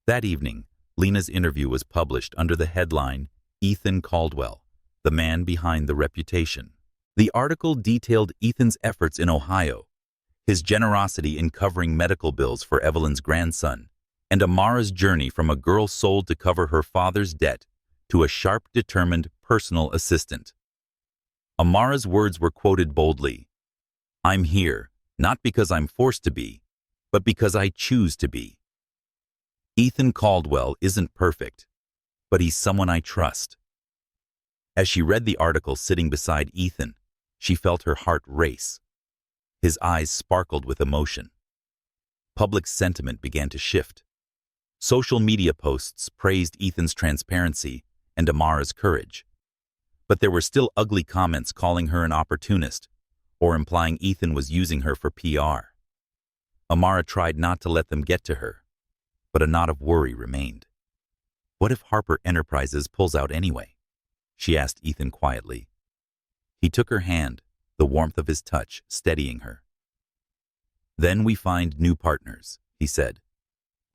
That evening, Lena's interview was published under the headline, Ethan Caldwell, the man behind the reputation. The article detailed Ethan's efforts in Ohio, his generosity in covering medical bills for Evelyn's grandson, and Amara's journey from a girl sold to cover her father's debt to a sharp, determined personal assistant. Amara's words were quoted boldly. I'm here, not because I'm forced to be, but because I choose to be. Ethan Caldwell isn't perfect, but he's someone I trust. As she read the article sitting beside Ethan, she felt her heart race. His eyes sparkled with emotion. Public sentiment began to shift. Social media posts praised Ethan's transparency and Amara's courage. But there were still ugly comments calling her an opportunist or implying Ethan was using her for PR. Amara tried not to let them get to her, but a knot of worry remained. What if Harper Enterprises pulls out anyway? She asked Ethan quietly. He took her hand, the warmth of his touch steadying her. Then we find new partners, he said.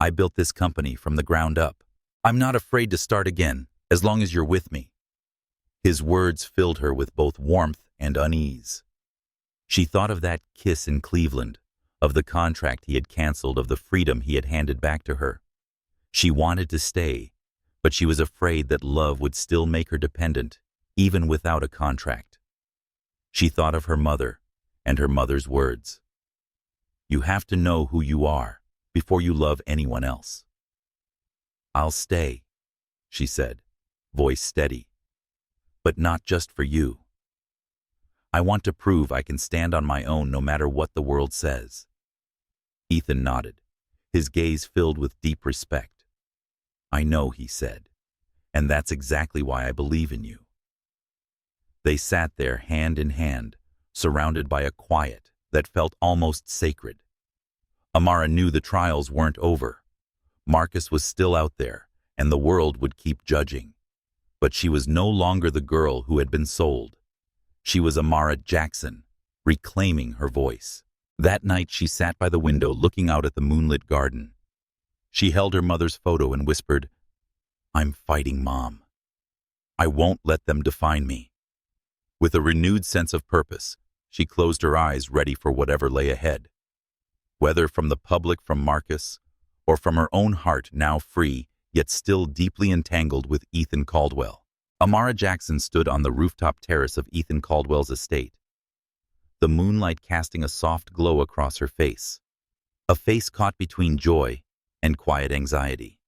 I built this company from the ground up. I'm not afraid to start again, as long as you're with me. His words filled her with both warmth and unease. She thought of that kiss in Cleveland, of the contract he had canceled, of the freedom he had handed back to her. She wanted to stay, but she was afraid that love would still make her dependent, even without a contract. She thought of her mother and her mother's words. You have to know who you are before you love anyone else. I'll stay, she said, voice steady. But not just for you. I want to prove I can stand on my own no matter what the world says. Ethan nodded, his gaze filled with deep respect. I know, he said, and that's exactly why I believe in you. They sat there hand in hand, surrounded by a quiet that felt almost sacred. Amara knew the trials weren't over. Marcus was still out there, and the world would keep judging. But she was no longer the girl who had been sold. She was Amara Jackson, reclaiming her voice. That night she sat by the window looking out at the moonlit garden. She held her mother's photo and whispered, I'm fighting, Mom. I won't let them define me. With a renewed sense of purpose, she closed her eyes, ready for whatever lay ahead. Whether from the public, from Marcus, or from her own heart, now free, yet still deeply entangled with Ethan Caldwell. Amara Jackson stood on the rooftop terrace of Ethan Caldwell's estate, the moonlight casting a soft glow across her face, a face caught between joy and quiet anxiety.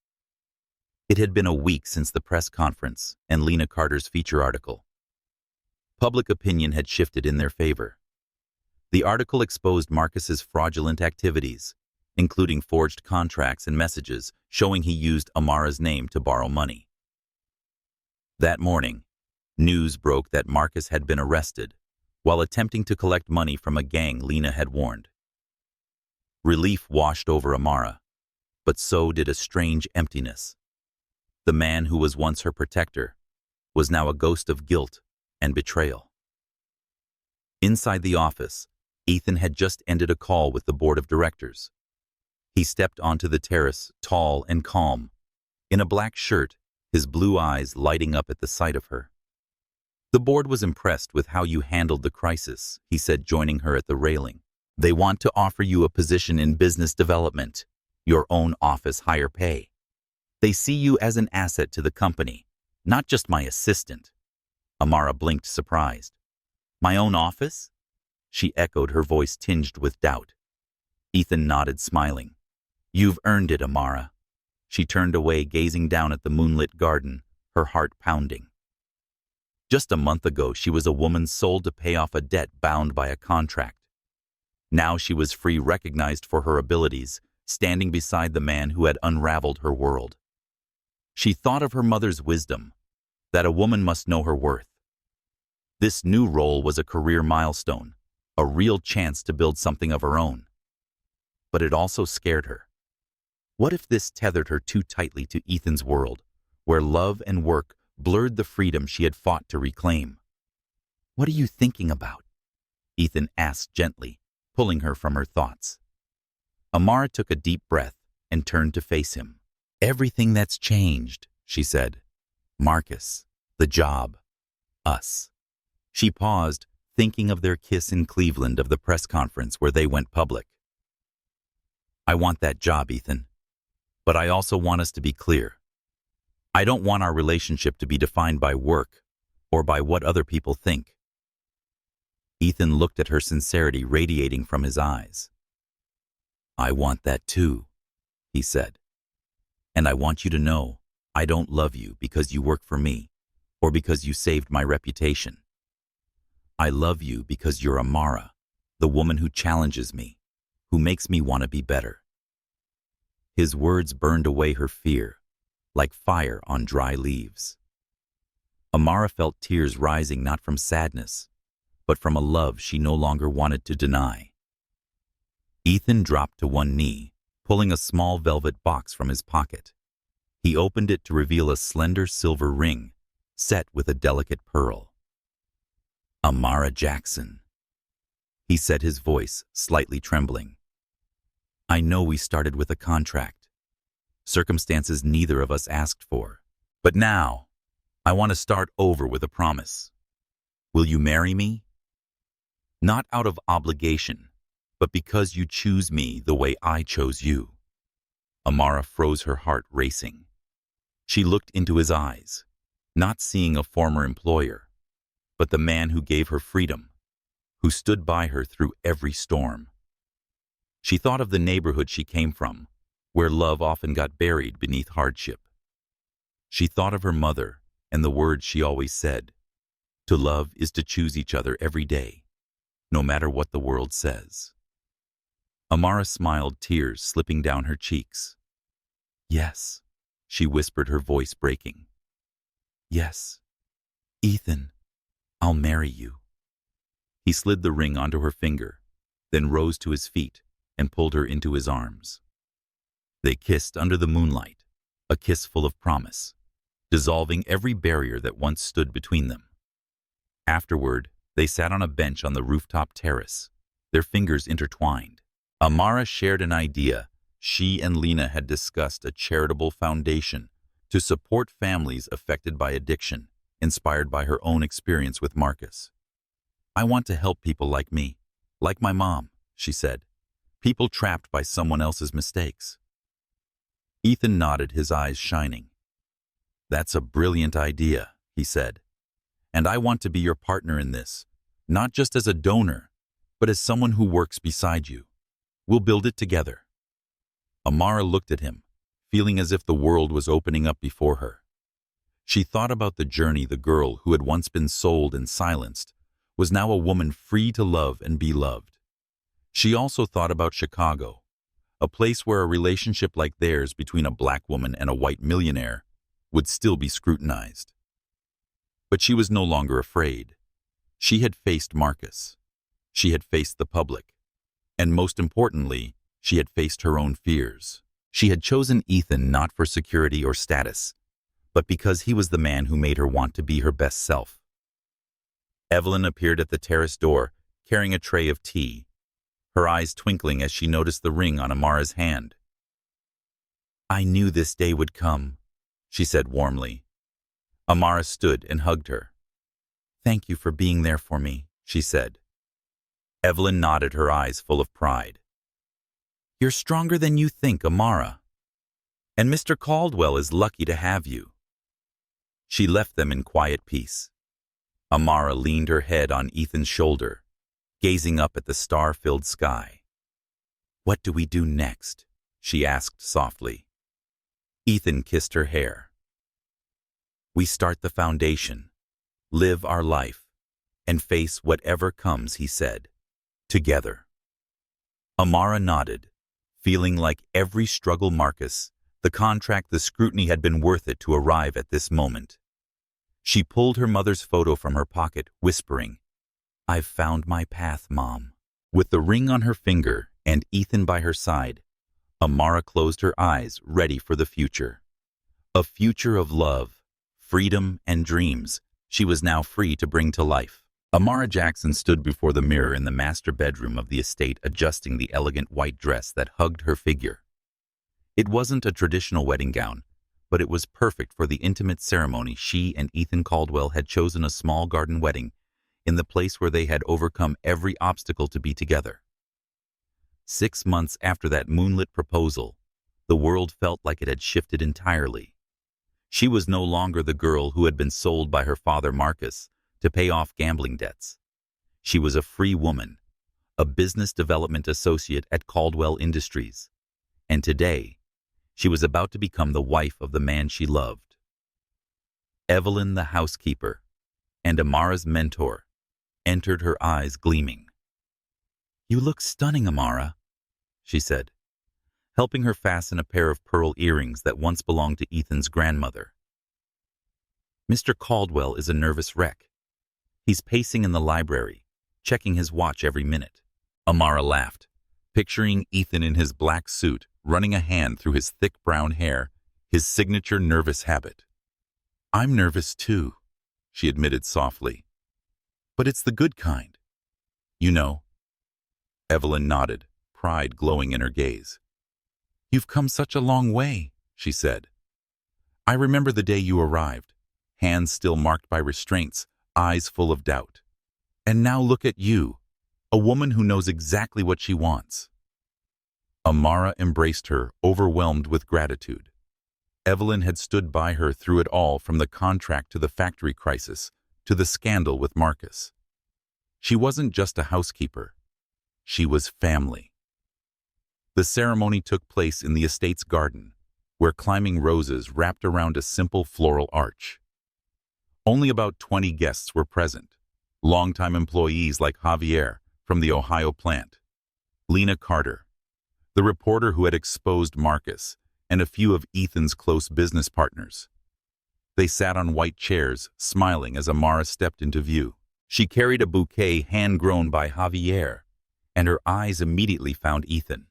It had been a week since the press conference and Lena Carter's feature article. Public opinion had shifted in their favor. The article exposed Marcus's fraudulent activities, including forged contracts and messages showing he used Amara's name to borrow money. That morning, news broke that Marcus had been arrested while attempting to collect money from a gang Lena had warned. Relief washed over Amara, but so did a strange emptiness. The man who was once her protector was now a ghost of guilt and betrayal. Inside the office, Ethan had just ended a call with the board of directors. He stepped onto the terrace, tall and calm, in a black shirt, his blue eyes lighting up at the sight of her. The board was impressed with how you handled the crisis, he said, joining her at the railing. They want to offer you a position in business development. your own office, higher pay. They see you as an asset to the company, not just my assistant. Amara blinked, surprised. My own office? She echoed, her voice tinged with doubt. Ethan nodded, smiling. You've earned it, Amara. She turned away, gazing down at the moonlit garden, her heart pounding. Just a month ago, she was a woman sold to pay off a debt bound by a contract. Now she was free, recognized for her abilities, standing beside the man who had unraveled her world. She thought of her mother's wisdom, that a woman must know her worth. This new role was a career milestone, a real chance to build something of her own. But it also scared her. What if this tethered her too tightly to Ethan's world, where love and work blurred the freedom she had fought to reclaim? What are you thinking about? Ethan asked gently, pulling her from her thoughts. Amara took a deep breath and turned to face him. Everything that's changed, she said. Marcus, the job, us. She paused, thinking of their kiss in Cleveland, of the press conference where they went public. I want that job, Ethan. But I also want us to be clear. I don't want our relationship to be defined by work or by what other people think. Ethan looked at her, sincerity radiating from his eyes. I want that too, he said. And I want you to know I don't love you because you work for me or because you saved my reputation. I love you because you're Amara, the woman who challenges me, who makes me want to be better. His words burned away her fear, like fire on dry leaves. Amara felt tears rising, not from sadness, but from a love she no longer wanted to deny. Ethan dropped to one knee, pulling a small velvet box from his pocket. He opened it to reveal a slender silver ring, set with a delicate pearl. Amara Jackson, he said, his voice slightly trembling. I know we started with a contract, circumstances neither of us asked for, but now I want to start over with a promise. Will you marry me? Not out of obligation, but because you choose me the way I chose you. Amara froze, her heart racing. She looked into his eyes, not seeing a former employer, but the man who gave her freedom, who stood by her through every storm. She thought of the neighborhood she came from, where love often got buried beneath hardship. She thought of her mother and the words she always said, to love is to choose each other every day, no matter what the world says. Amara smiled, tears slipping down her cheeks. Yes, she whispered, her voice breaking. Yes, Ethan, I'll marry you. He slid the ring onto her finger, then rose to his feet and pulled her into his arms. They kissed under the moonlight, a kiss full of promise, dissolving every barrier that once stood between them. Afterward, they sat on a bench on the rooftop terrace, their fingers intertwined. Amara shared an idea. She and Lena had discussed a charitable foundation to support families affected by addiction, inspired by her own experience with Marcus. I want to help people like me, like my mom, she said, people trapped by someone else's mistakes. Ethan nodded, his eyes shining. That's a brilliant idea, he said. And I want to be your partner in this, not just as a donor, but as someone who works beside you. We'll build it together. Amara looked at him, feeling as if the world was opening up before her. She thought about the journey. The girl who had once been sold and silenced was now a woman free to love and be loved. She also thought about Chicago, a place where a relationship like theirs between a black woman and a white millionaire would still be scrutinized. But she was no longer afraid. She had faced Marcus. She had faced the public. And most importantly, she had faced her own fears. She had chosen Ethan not for security or status, but because he was the man who made her want to be her best self. Evelyn appeared at the terrace door, carrying a tray of tea, her eyes twinkling as she noticed the ring on Amara's hand. I knew this day would come, she said warmly. Amara stood and hugged her. Thank you for being there for me, she said. Evelyn nodded, her eyes full of pride. You're stronger than you think, Amara. And Mr. Caldwell is lucky to have you." She left them in quiet peace. Amara leaned her head on Ethan's shoulder, gazing up at the star-filled sky. "What do we do next?" she asked softly. Ethan kissed her hair. "We start the foundation, live our life, and face whatever comes," he said. "Together." Amara nodded, feeling like every struggle Marcus, the contract, the scrutiny had been worth it to arrive at this moment. She pulled her mother's photo from her pocket, whispering, "I've found my path, Mom." With the ring on her finger and Ethan by her side, Amara closed her eyes, ready for the future. A future of love, freedom, and dreams she was now free to bring to life. Amara Jackson stood before the mirror in the master bedroom of the estate, adjusting the elegant white dress that hugged her figure. It wasn't a traditional wedding gown, but it was perfect for the intimate ceremony. She and Ethan Caldwell had chosen a small garden wedding in the place where they had overcome every obstacle to be together. 6 months after that moonlit proposal, the world felt like it had shifted entirely. She was no longer the girl who had been sold by her father Marcus to pay off gambling debts. She was a free woman, a business development associate at Caldwell Industries, and today, she was about to become the wife of the man she loved. Evelyn, the housekeeper, and Amara's mentor, entered, her eyes gleaming. "You look stunning, Amara," she said, helping her fasten a pair of pearl earrings that once belonged to Ethan's grandmother. "Mr. Caldwell is a nervous wreck. He's pacing in the library, checking his watch every minute." Amara laughed, picturing Ethan in his black suit, running a hand through his thick brown hair, his signature nervous habit. "I'm nervous too," she admitted softly. "But it's the good kind. You know." Evelyn nodded, pride glowing in her gaze. "You've come such a long way," she said. "I remember the day you arrived, hands still marked by restraints, eyes full of doubt. And now look at you, a woman who knows exactly what she wants." Amara embraced her, overwhelmed with gratitude. Evelyn had stood by her through it all, from the contract to the factory crisis to the scandal with Marcus. She wasn't just a housekeeper. She was family. The ceremony took place in the estate's garden, where climbing roses wrapped around a simple floral arch. Only about 20 guests were present, longtime employees like Javier from the Ohio plant, Lena Carter, the reporter who had exposed Marcus, and a few of Ethan's close business partners. They sat on white chairs, smiling as Amara stepped into view. She carried a bouquet hand-grown by Javier, and her eyes immediately found Ethan.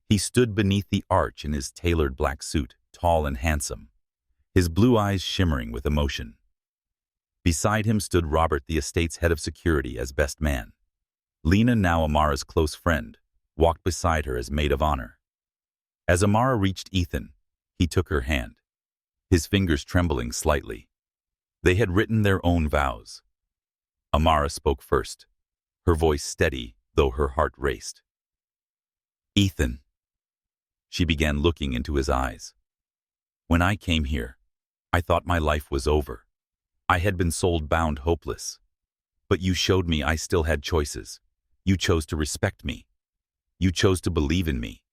He stood beneath the arch in his tailored black suit, tall and handsome, his blue eyes shimmering with emotion. Beside him stood Robert, the estate's head of security, as best man. Lena, now Amara's close friend, walked beside her as maid of honor. As Amara reached Ethan, he took her hand, his fingers trembling slightly. They had written their own vows. Amara spoke first, her voice steady, though her heart raced. "Ethan," she began, looking into his eyes. "When I came here, I thought my life was over. I had been soul bound, hopeless. But you showed me I still had choices. You chose to respect me. You chose to believe in me.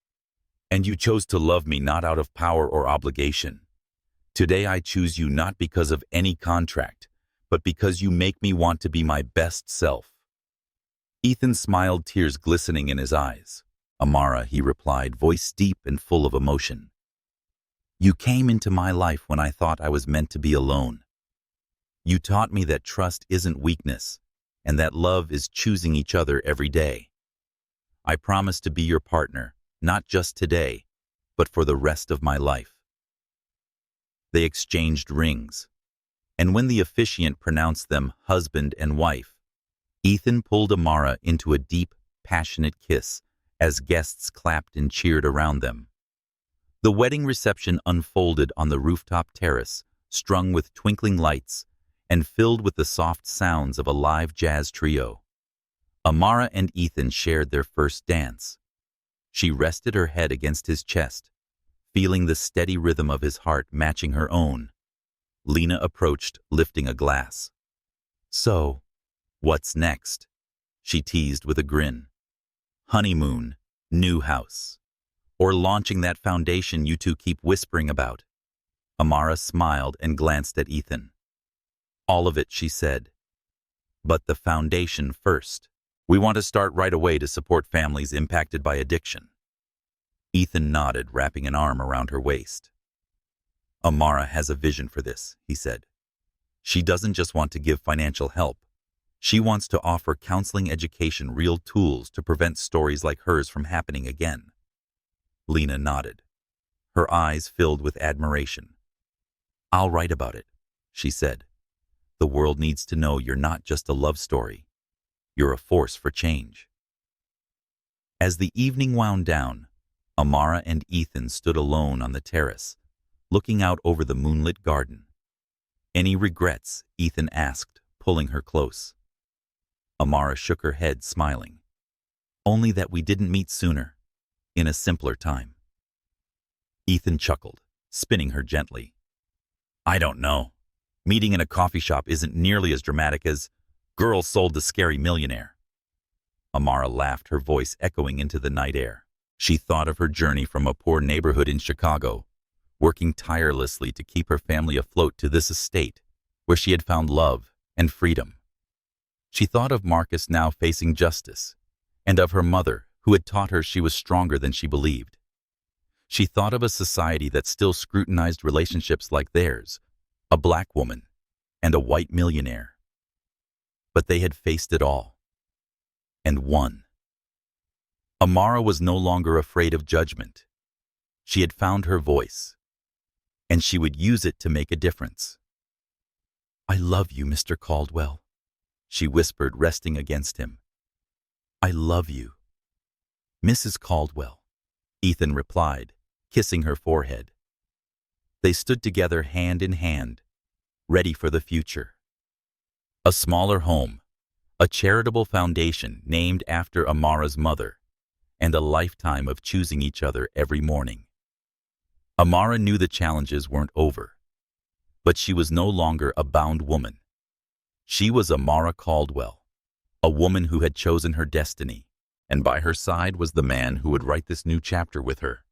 And you chose to love me, not out of power or obligation. Today I choose you not because of any contract, but because you make me want to be my best self." Ethan smiled, tears glistening in his eyes. "Amara," he replied, voice deep and full of emotion. "You came into my life when I thought I was meant to be alone. You taught me that trust isn't weakness, and that love is choosing each other every day. I promise to be your partner, not just today, but for the rest of my life." They exchanged rings, and when the officiant pronounced them husband and wife, Ethan pulled Amara into a deep, passionate kiss as guests clapped and cheered around them. The wedding reception unfolded on the rooftop terrace, strung with twinkling lights and filled with the soft sounds of a live jazz trio. Amara and Ethan shared their first dance. She rested her head against his chest, feeling the steady rhythm of his heart matching her own. Lena approached, lifting a glass. "So, what's next?" she teased with a grin. "Honeymoon, new house, or launching that foundation you two keep whispering about?" Amara smiled and glanced at Ethan. "All of it," she said. "But the foundation first. We want to start right away to support families impacted by addiction." Ethan nodded, wrapping an arm around her waist. "Amara has a vision for this," he said. "She doesn't just want to give financial help. She wants to offer counseling, education, real tools to prevent stories like hers from happening again." Lena nodded, her eyes filled with admiration. "I'll write about it," she said. "The world needs to know you're not just a love story. You're a force for change." As the evening wound down, Amara and Ethan stood alone on the terrace, looking out over the moonlit garden. "Any regrets?" Ethan asked, pulling her close. Amara shook her head, smiling. "Only that we didn't meet sooner, in a simpler time." Ethan chuckled, spinning her gently. "I don't know. Meeting in a coffee shop isn't nearly as dramatic as Girl Sold the Scary Millionaire." Amara laughed, her voice echoing into the night air. She thought of her journey from a poor neighborhood in Chicago, working tirelessly to keep her family afloat, to this estate where she had found love and freedom. She thought of Marcus now facing justice, and of her mother who had taught her she was stronger than she believed. She thought of a society that still scrutinized relationships like theirs, a black woman and a white millionaire. But they had faced it all, and won. Amara was no longer afraid of judgment. She had found her voice, and she would use it to make a difference. "I love you, Mr. Caldwell," she whispered, resting against him. "I love you, Mrs. Caldwell," Ethan replied, kissing her forehead. They stood together hand in hand, ready for the future. A smaller home, a charitable foundation named after Amara's mother, and a lifetime of choosing each other every morning. Amara knew the challenges weren't over, but she was no longer a bound woman. She was Amara Caldwell, a woman who had chosen her destiny, and by her side was the man who would write this new chapter with her.